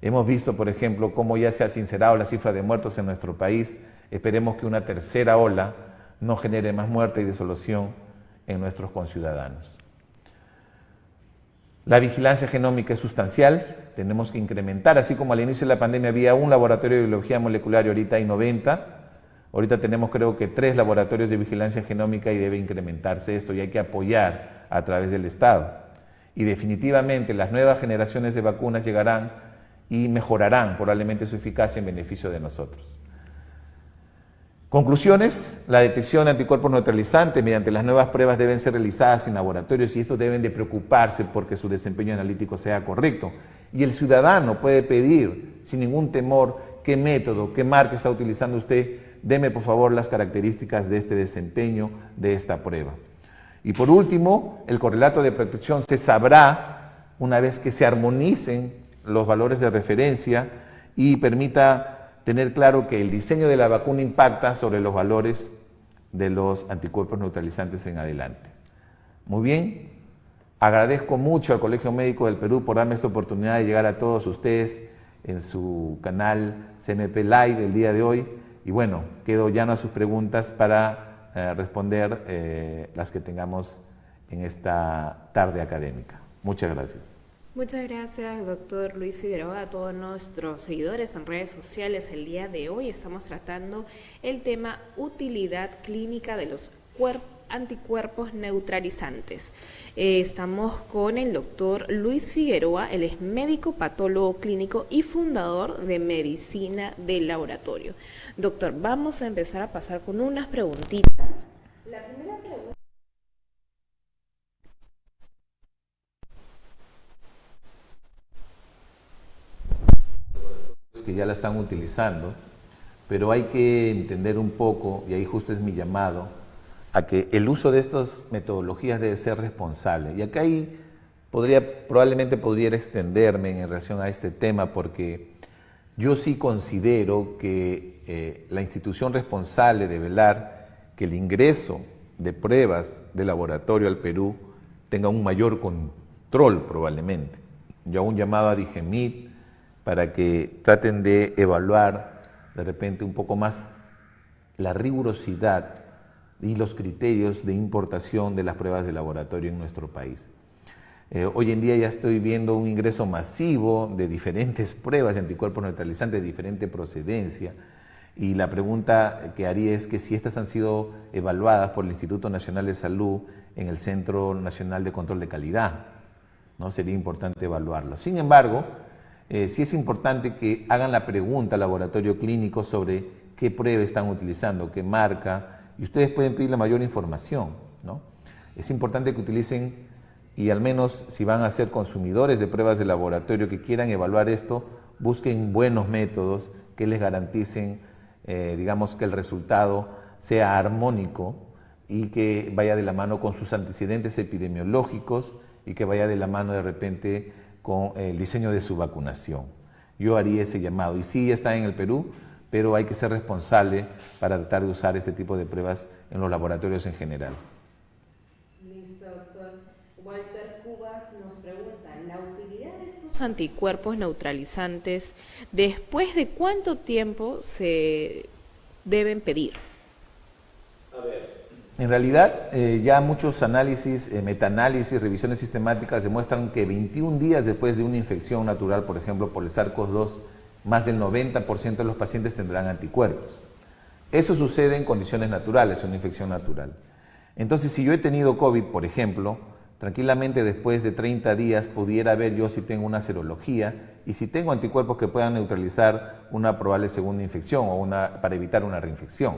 Hemos visto, por ejemplo, cómo ya se ha sincerado la cifra de muertos en nuestro país. Esperemos que una tercera ola no genere más muerte y desolación en nuestros conciudadanos. La vigilancia genómica es sustancial, tenemos que incrementar, así como al inicio de la pandemia había un laboratorio de biología molecular y ahorita hay 90, ahorita tenemos creo que 3 laboratorios de vigilancia genómica y debe incrementarse esto y hay que apoyar a través del Estado. Y definitivamente las nuevas generaciones de vacunas llegarán y mejorarán probablemente su eficacia en beneficio de nosotros. Conclusiones: la detección de anticuerpos neutralizantes mediante las nuevas pruebas deben ser realizadas en laboratorios y estos deben de preocuparse porque su desempeño analítico sea correcto. Y el ciudadano puede pedir sin ningún temor qué método, qué marca está utilizando usted. Deme por favor las características de este desempeño de esta prueba. Y por último, el correlato de protección se sabrá una vez que se armonicen los valores de referencia y permita tener claro que el diseño de la vacuna impacta sobre los valores de los anticuerpos neutralizantes en adelante. Muy bien, agradezco mucho al Colegio Médico del Perú por darme esta oportunidad de llegar a todos ustedes en su canal CMP Live el día de hoy. Y bueno, quedo llano a sus preguntas para responder las que tengamos en esta tarde académica. Muchas gracias. Muchas gracias, doctor Luis Figueroa, a todos nuestros seguidores en redes sociales. El día de hoy estamos tratando el tema utilidad clínica de los anticuerpos neutralizantes. Estamos con el doctor Luis Figueroa, él es médico patólogo clínico y fundador de Medicina del Laboratorio. Doctor, vamos a empezar a pasar con unas preguntitas. La primera pregunta que ya la están utilizando, pero hay que entender un poco, y ahí justo es mi llamado, a que el uso de estas metodologías debe ser responsable. Y acá probablemente podría extenderme en relación a este tema, porque yo sí considero que la institución responsable de velar que el ingreso de pruebas de laboratorio al Perú tenga un mayor control probablemente. Yo hago un llamado a DIGEMIT para que traten de evaluar de repente un poco más la rigurosidad y los criterios de importación de las pruebas de laboratorio en nuestro país. Hoy en día ya estoy viendo un ingreso masivo de diferentes pruebas de anticuerpos neutralizantes de diferente procedencia, y la pregunta que haría es que si estas han sido evaluadas por el Instituto Nacional de Salud en el Centro Nacional de Control de Calidad, ¿no? Sería importante evaluarlo. Sin embargo, sí es importante que hagan la pregunta al laboratorio clínico sobre qué prueba están utilizando, qué marca, y ustedes pueden pedir la mayor información, ¿no? Es importante que utilicen, y al menos si van a ser consumidores de pruebas de laboratorio que quieran evaluar esto, busquen buenos métodos que les garanticen, digamos, que el resultado sea armónico y que vaya de la mano con sus antecedentes epidemiológicos y que vaya de la mano de repente con el diseño de su vacunación. Yo haría ese llamado. Y sí, está en el Perú, pero hay que ser responsable para tratar de usar este tipo de pruebas en los laboratorios en general. Listo, doctor. Walter Cubas nos pregunta, ¿la utilidad de estos anticuerpos neutralizantes, después de cuánto tiempo se deben pedir? A ver, en realidad ya muchos análisis, metaanálisis, revisiones sistemáticas demuestran que 21 días después de una infección natural, por ejemplo por el SARS-CoV-2, más del 90% de los pacientes tendrán anticuerpos. Eso sucede en condiciones naturales, una infección natural. Entonces, si yo he tenido COVID, por ejemplo, tranquilamente después de 30 días pudiera ver yo si tengo una serología y si tengo anticuerpos que puedan neutralizar una probable segunda infección o para evitar una reinfección.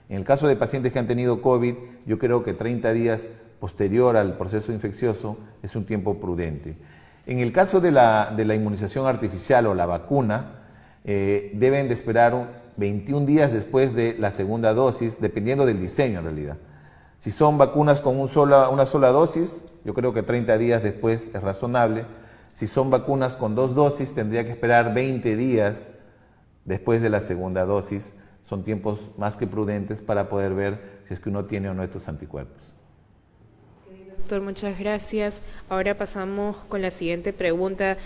En el caso de pacientes que han tenido COVID, yo creo que 30 días posterior al proceso infeccioso es un tiempo prudente. En el caso de la inmunización artificial o la vacuna, deben de esperar 21 días después de la segunda dosis, dependiendo del diseño en realidad. Si son vacunas con una sola dosis, yo creo que 30 días después es razonable. Si son vacunas con 2 dosis, tendría que esperar 20 días después de la segunda dosis. Son tiempos más que prudentes para poder ver si es que uno tiene o no estos anticuerpos. Okay, doctor, muchas gracias. Ahora pasamos con la siguiente pregunta.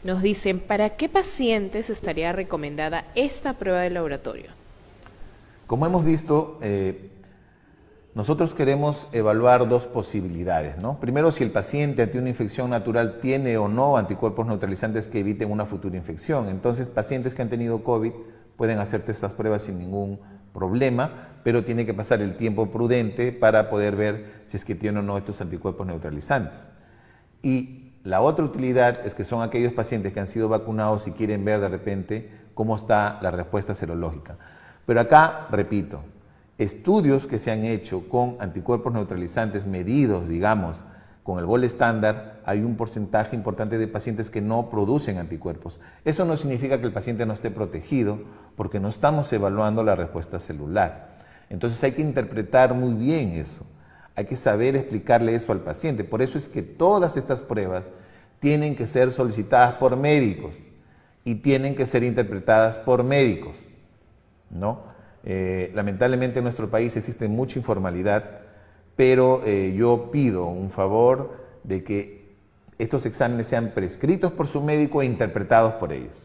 Nos dicen, ¿para qué pacientes estaría recomendada esta prueba de laboratorio? Como hemos visto, nosotros queremos evaluar dos posibilidades, ¿no? Primero, si el paciente ante una infección natural tiene o no anticuerpos neutralizantes que eviten una futura infección. Entonces, pacientes que han tenido COVID pueden hacerte estas pruebas sin ningún problema, pero tiene que pasar el tiempo prudente para poder ver si es que tiene o no estos anticuerpos neutralizantes. Y la otra utilidad es que son aquellos pacientes que han sido vacunados y quieren ver de repente cómo está la respuesta serológica. Pero acá, repito, estudios que se han hecho con anticuerpos neutralizantes medidos, digamos, con el gold estándar, hay un porcentaje importante de pacientes que no producen anticuerpos. Eso no significa que el paciente no esté protegido, porque no estamos evaluando la respuesta celular. Entonces hay que interpretar muy bien eso. Hay que saber explicarle eso al paciente. Por eso es que todas estas pruebas tienen que ser solicitadas por médicos y tienen que ser interpretadas por médicos, ¿no? Lamentablemente en nuestro país existe mucha informalidad, pero yo pido un favor de que estos exámenes sean prescritos por su médico e interpretados por ellos,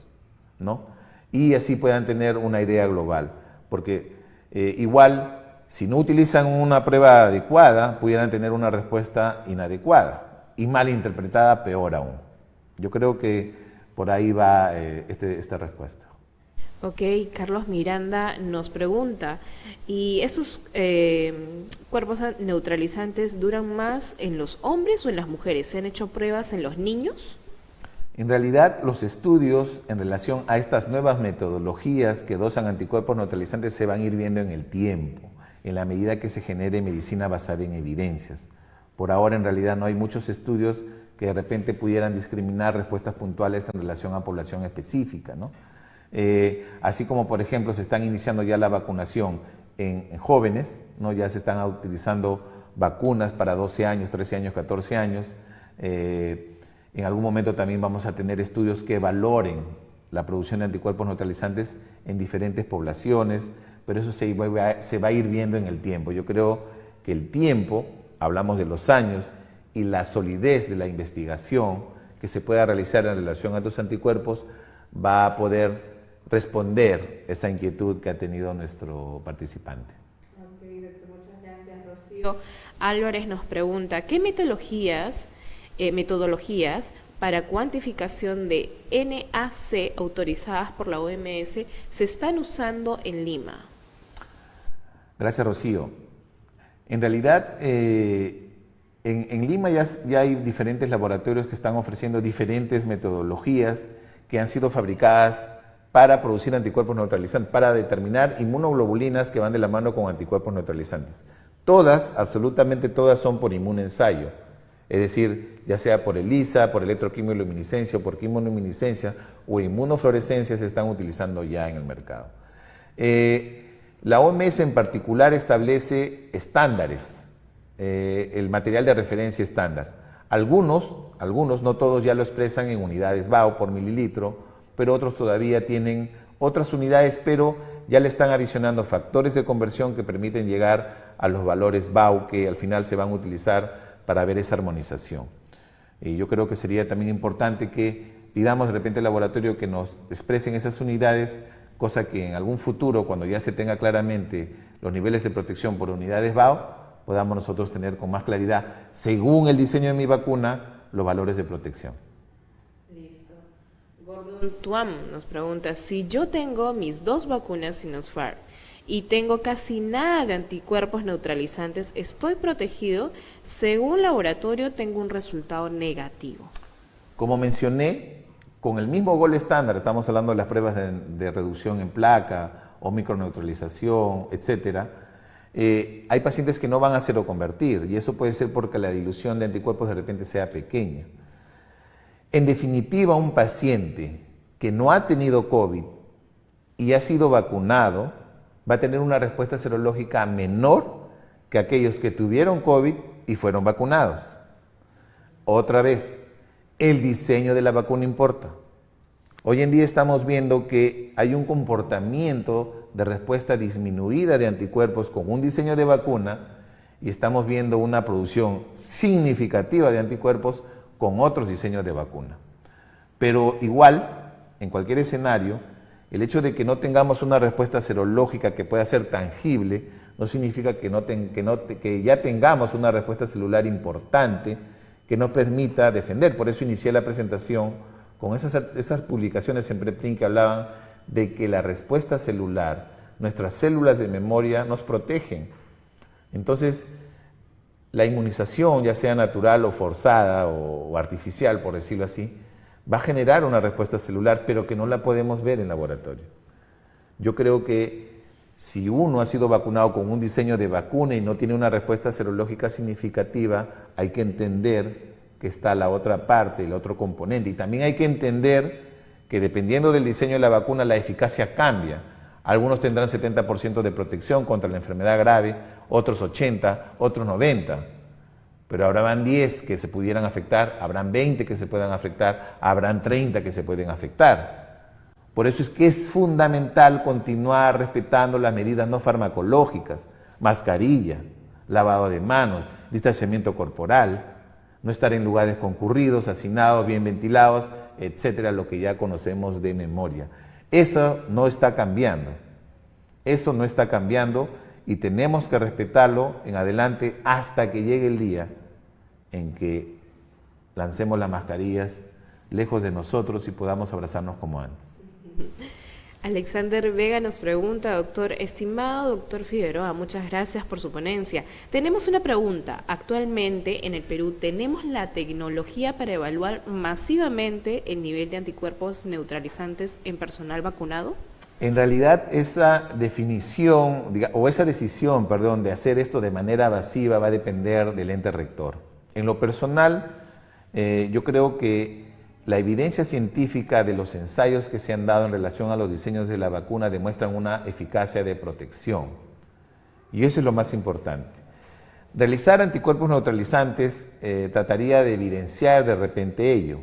¿no? Y así puedan tener una idea global, porque igual si no utilizan una prueba adecuada, pudieran tener una respuesta inadecuada y mal interpretada, peor aún. Yo creo que por ahí va esta respuesta. Ok, Carlos Miranda nos pregunta, ¿y estos cuerpos neutralizantes duran más en los hombres o en las mujeres? ¿Se han hecho pruebas en los niños? En realidad, los estudios en relación a estas nuevas metodologías que dosan anticuerpos neutralizantes se van a ir viendo en el tiempo, en la medida que se genere medicina basada en evidencias. Por ahora, en realidad, no hay muchos estudios que de repente pudieran discriminar respuestas puntuales en relación a población específica, ¿no? Así como, por ejemplo, se están iniciando ya la vacunación en jóvenes, ¿no? Ya se están utilizando vacunas para 12 años, 13 años, 14 años. En algún momento también vamos a tener estudios que valoren la producción de anticuerpos neutralizantes en diferentes poblaciones, pero eso se va a ir viendo en el tiempo. Yo creo que el tiempo, hablamos de los años, y la solidez de la investigación que se pueda realizar en relación a estos anticuerpos va a poder responder esa inquietud que ha tenido nuestro participante. Ok, doctor, muchas gracias, Rocío. Álvarez nos pregunta, ¿qué metodologías para cuantificación de NAC autorizadas por la OMS se están usando en Lima? Gracias, Rocío. En realidad, en Lima ya hay diferentes laboratorios que están ofreciendo diferentes metodologías que han sido fabricadas para producir anticuerpos neutralizantes, para determinar inmunoglobulinas que van de la mano con anticuerpos neutralizantes. Todas, absolutamente todas, son por inmunensayo, es decir, ya sea por ELISA, por electroquimioluminiscencia o por quimioluminiscencia o inmunofluorescencia se están utilizando ya en el mercado. La OMS en particular establece estándares, el material de referencia estándar. Algunos, no todos ya lo expresan en unidades BAO por mililitro, pero otros todavía tienen otras unidades, pero ya le están adicionando factores de conversión que permiten llegar a los valores BAO que al final se van a utilizar para ver esa armonización. Y yo creo que sería también importante que pidamos de repente al laboratorio que nos expresen esas unidades, cosa que en algún futuro, cuando ya se tenga claramente los niveles de protección por unidades BAO, podamos nosotros tener con más claridad, según el diseño de mi vacuna, los valores de protección. Listo. Gordon Tuam nos pregunta, si yo tengo mis 2 vacunas Sinopharm y tengo casi nada de anticuerpos neutralizantes, ¿estoy protegido? Según laboratorio, tengo un resultado negativo. Como mencioné, con el mismo gold estándar, estamos hablando de las pruebas de reducción en placa o microneutralización, etcétera. Hay pacientes que no van a seroconvertir y eso puede ser porque la dilución de anticuerpos de repente sea pequeña. En definitiva, un paciente que no ha tenido COVID y ha sido vacunado va a tener una respuesta serológica menor que aquellos que tuvieron COVID y fueron vacunados. Otra vez, el diseño de la vacuna importa. Hoy en día estamos viendo que hay un comportamiento de respuesta disminuida de anticuerpos con un diseño de vacuna y estamos viendo una producción significativa de anticuerpos con otros diseños de vacuna. Pero igual, en cualquier escenario, el hecho de que no tengamos una respuesta serológica que pueda ser tangible no significa que ya tengamos una respuesta celular importante que nos permita defender. Por eso inicié la presentación con esas publicaciones en PrepTin que hablaban de que la respuesta celular, nuestras células de memoria nos protegen. Entonces, la inmunización, ya sea natural o forzada o artificial, por decirlo así, va a generar una respuesta celular, pero que no la podemos ver en laboratorio. Yo creo que si uno ha sido vacunado con un diseño de vacuna y no tiene una respuesta serológica significativa, hay que entender que está la otra parte, el otro componente. Y también hay que entender que dependiendo del diseño de la vacuna, la eficacia cambia. Algunos tendrán 70% de protección contra la enfermedad grave, otros 80%, otros 90%. Pero habrán 10 que se pudieran afectar, habrán 20 que se puedan afectar, habrán 30 que se pueden afectar. Por eso es que es fundamental continuar respetando las medidas no farmacológicas, mascarilla, lavado de manos, distanciamiento corporal, no estar en lugares concurridos, hacinados, bien ventilados, etcétera, lo que ya conocemos de memoria. Eso no está cambiando. Eso no está cambiando y tenemos que respetarlo en adelante hasta que llegue el día en que lancemos las mascarillas lejos de nosotros y podamos abrazarnos como antes. Alexander Vega nos pregunta, doctor, estimado doctor Figueroa, muchas gracias por su ponencia. Tenemos una pregunta. Actualmente en el Perú, ¿tenemos la tecnología para evaluar masivamente el nivel de anticuerpos neutralizantes en personal vacunado? En realidad, esa definición, o esa decisión, perdón, de hacer esto de manera masiva va a depender del ente rector. En lo personal, yo creo que la evidencia científica de los ensayos que se han dado en relación a los diseños de la vacuna demuestran una eficacia de protección. Y eso es lo más importante. Realizar anticuerpos neutralizantes trataría de evidenciar de repente ello,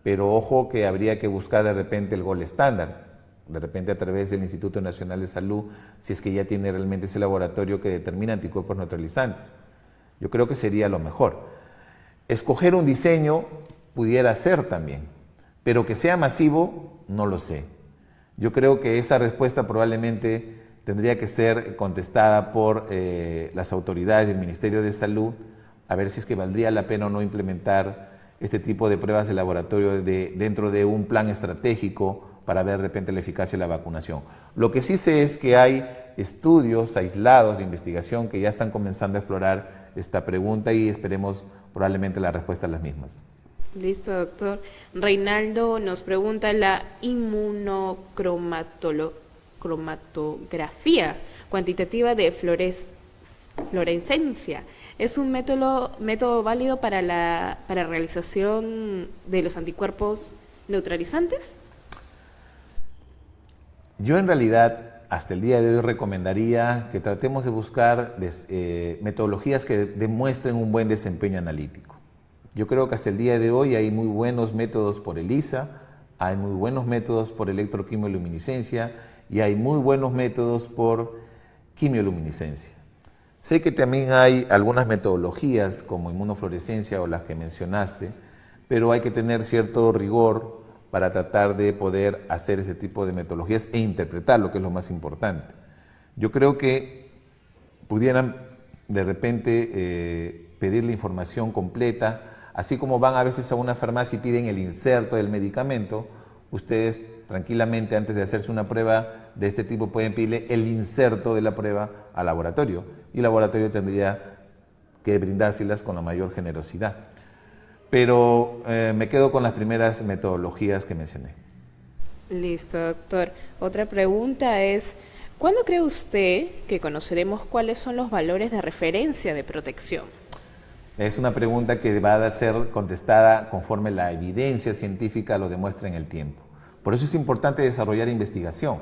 pero ojo que habría que buscar de repente el gol estándar, de repente a través del Instituto Nacional de Salud, si es que ya tiene realmente ese laboratorio que determina anticuerpos neutralizantes. Yo creo que sería lo mejor. Escoger un diseño pudiera ser también, pero que sea masivo, no lo sé. Yo creo que esa respuesta probablemente tendría que ser contestada por las autoridades del Ministerio de Salud, a ver si es que valdría la pena o no implementar este tipo de pruebas de laboratorio dentro de un plan estratégico para ver de repente la eficacia de la vacunación. Lo que sí sé es que hay estudios aislados de investigación que ya están comenzando a explorar esta pregunta y esperemos probablemente la respuesta a las mismas. Listo, doctor. Reinaldo nos pregunta, ¿la inmunocromatografía cuantitativa de fluorescencia es un método válido para la realización de los anticuerpos neutralizantes? Yo en realidad hasta el día de hoy recomendaría que tratemos de buscar metodologías que demuestren un buen desempeño analítico. Yo creo que hasta el día de hoy hay muy buenos métodos por ELISA, hay muy buenos métodos por electroquimioluminiscencia y hay muy buenos métodos por quimioluminiscencia. Sé que también hay algunas metodologías como inmunofluorescencia o las que mencionaste, pero hay que tener cierto rigor para tratar de poder hacer ese tipo de metodologías e interpretar lo que es lo más importante. Yo creo que pudieran de repente pedir la información completa. Así como van a veces a una farmacia y piden el inserto del medicamento, ustedes tranquilamente antes de hacerse una prueba de este tipo pueden pedirle el inserto de la prueba al laboratorio y el laboratorio tendría que brindárselas con la mayor generosidad. Pero me quedo con las primeras metodologías que mencioné. Listo, doctor. Otra pregunta es, ¿cuándo cree usted que conoceremos cuáles son los valores de referencia de protección? Es una pregunta que va a ser contestada conforme la evidencia científica lo demuestra en el tiempo. Por eso es importante desarrollar investigación.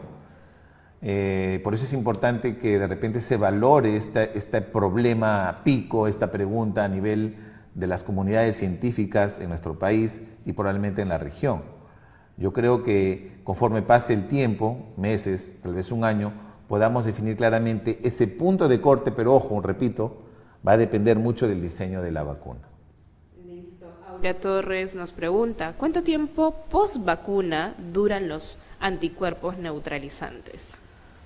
Por eso es importante que de repente se valore este problema pico, esta pregunta a nivel de las comunidades científicas en nuestro país y probablemente en la región. Yo creo que conforme pase el tiempo, meses, tal vez un año, podamos definir claramente ese punto de corte, pero ojo, repito, Va a depender mucho del diseño de la vacuna. Listo. Aurea Torres nos pregunta, ¿cuánto tiempo post vacuna duran los anticuerpos neutralizantes?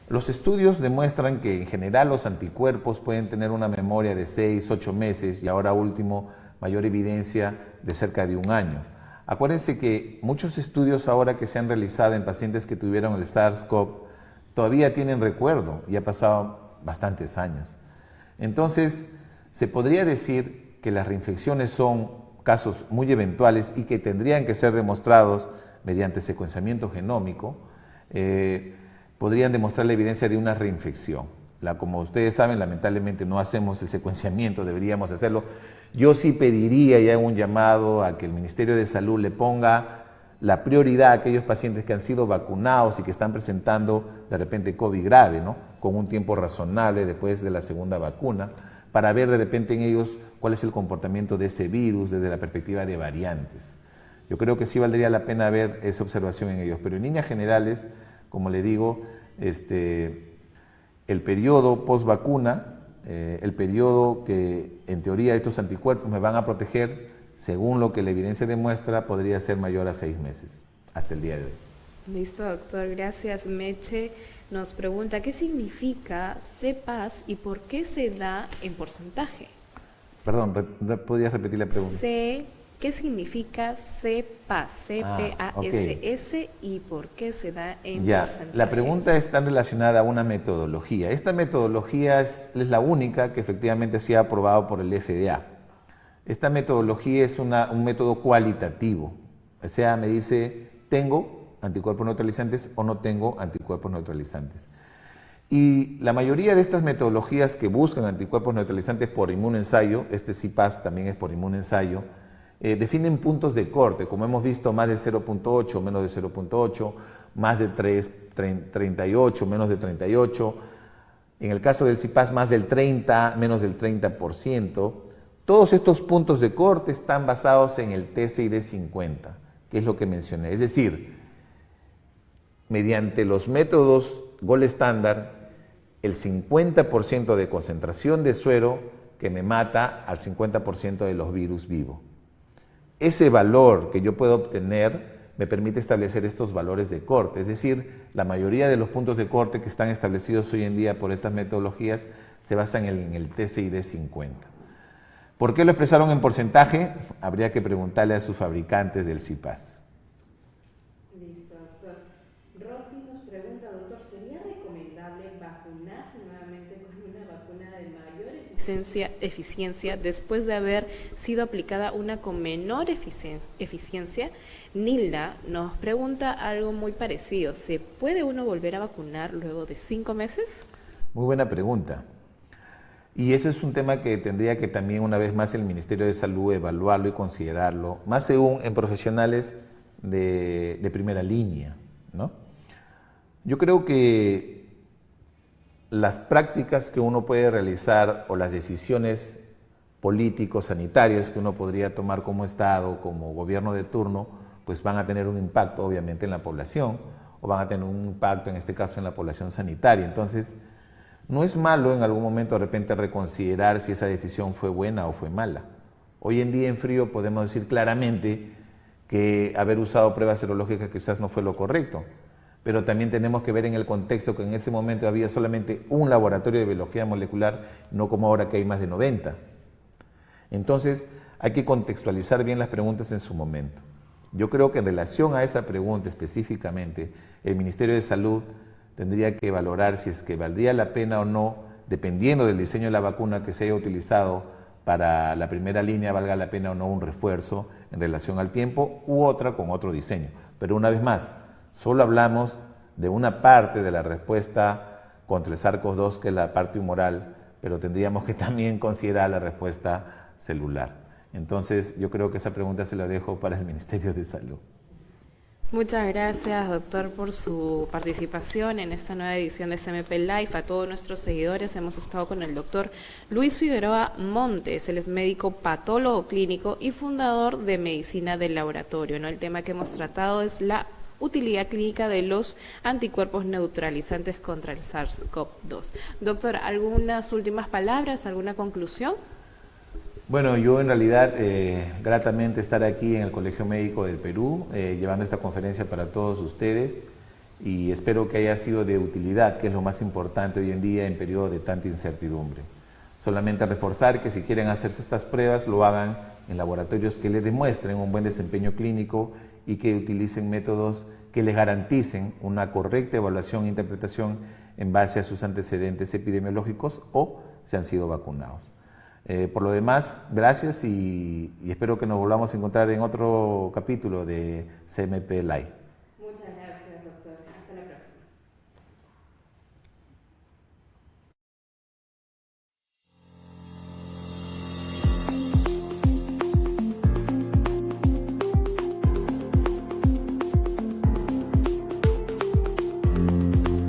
Los estudios demuestran que en general los anticuerpos pueden tener una memoria de 6, 8 meses y ahora último mayor evidencia de cerca de 1 año. Acuérdense que muchos estudios ahora que se han realizado en pacientes que tuvieron el SARS-CoV todavía tienen recuerdo y ha pasado bastantes años. Entonces, se podría decir que las reinfecciones son casos muy eventuales y que tendrían que ser demostrados mediante secuenciamiento genómico. Podrían demostrar la evidencia de una reinfección. Como ustedes saben, lamentablemente no hacemos el secuenciamiento, deberíamos hacerlo. Yo sí pediría y hago un llamado a que el Ministerio de Salud le ponga la prioridad a aquellos pacientes que han sido vacunados y que están presentando de repente COVID grave, ¿no? Con un tiempo razonable después de la segunda vacuna, para ver de repente en ellos cuál es el comportamiento de ese virus desde la perspectiva de variantes. Yo creo que sí valdría la pena ver esa observación en ellos, pero en líneas generales, como le digo, el periodo post vacuna, el periodo que en teoría estos anticuerpos me van a proteger, según lo que la evidencia demuestra, podría ser mayor a 6 meses, hasta el día de hoy. Listo, doctor. Gracias. Meche nos pregunta, ¿qué significa CPAS y por qué se da en porcentaje? Perdón, ¿podrías repetir la pregunta? ¿Qué significa CPAS, C-P-A-S-S, y por qué se da en porcentaje? La pregunta está relacionada a una metodología. Esta metodología es la única que efectivamente se ha aprobado por el FDA. Esta metodología es un método cualitativo. O sea, me dice, ¿tengo anticuerpos neutralizantes o no tengo anticuerpos neutralizantes? Y la mayoría de estas metodologías que buscan anticuerpos neutralizantes por inmunoensayo, CPAS también es por inmunoensayo, definen puntos de corte, como hemos visto, más de 0.8, menos de 0.8, más de 38, menos de 38. En el caso del CPAS, más del 30, menos del 30%. Todos estos puntos de corte están basados en el TCID50, que es lo que mencioné. Es decir, mediante los métodos Gold estándar, el 50% de concentración de suero que me mata al 50% de los virus vivos. Ese valor que yo puedo obtener me permite establecer estos valores de corte, es decir, la mayoría de los puntos de corte que están establecidos hoy en día por estas metodologías se basan en el TCID50. ¿Por qué lo expresaron en porcentaje? Habría que preguntarle a sus fabricantes del CPAS. Listo, doctor. Rosy nos pregunta, doctor, ¿sería recomendable vacunarse nuevamente con una vacuna de mayor eficiencia después de haber sido aplicada una con menor eficiencia? Nilda nos pregunta algo muy parecido. ¿Se puede uno volver a vacunar luego de 5 meses? Muy buena pregunta. Y eso es un tema que tendría que también una vez más el Ministerio de Salud evaluarlo y considerarlo, más aún en profesionales de primera línea, ¿no? Yo creo que las prácticas que uno puede realizar o las decisiones políticos sanitarias que uno podría tomar como Estado, como gobierno de turno, pues van a tener un impacto obviamente en la población o van a tener un impacto en este caso en la población sanitaria. Entonces, no es malo en algún momento de repente reconsiderar si esa decisión fue buena o fue mala. Hoy en día en frío podemos decir claramente que haber usado pruebas serológicas quizás no fue lo correcto, pero también tenemos que ver en el contexto que en ese momento había solamente un laboratorio de biología molecular, no como ahora que hay más de 90. Entonces hay que contextualizar bien las preguntas en su momento. Yo creo que en relación a esa pregunta específicamente, el Ministerio de Salud tendría que valorar si es que valdría la pena o no, dependiendo del diseño de la vacuna que se haya utilizado para la primera línea, valga la pena o no un refuerzo en relación al tiempo u otra con otro diseño. Pero una vez más, solo hablamos de una parte de la respuesta contra el SARS-CoV-2, que es la parte humoral, pero tendríamos que también considerar la respuesta celular. Entonces, yo creo que esa pregunta se la dejo para el Ministerio de Salud. Muchas gracias, doctor, por su participación en esta nueva edición de CMP Live. A todos nuestros seguidores, hemos estado con el doctor Luis Figueroa Montes. Él es médico patólogo clínico y fundador de Medicina del Laboratorio, ¿no? El tema que hemos tratado es la utilidad clínica de los anticuerpos neutralizantes contra el SARS-CoV-2. Doctor, ¿algunas últimas palabras, alguna conclusión? Bueno, yo en realidad gratamente estar aquí en el Colegio Médico del Perú, llevando esta conferencia para todos ustedes, y espero que haya sido de utilidad, que es lo más importante hoy en día en periodo de tanta incertidumbre. Solamente reforzar que si quieren hacerse estas pruebas lo hagan en laboratorios que les demuestren un buen desempeño clínico y que utilicen métodos que les garanticen una correcta evaluación e interpretación en base a sus antecedentes epidemiológicos o se han sido vacunados. Por lo demás, gracias y espero que nos volvamos a encontrar en otro capítulo de CMP Live.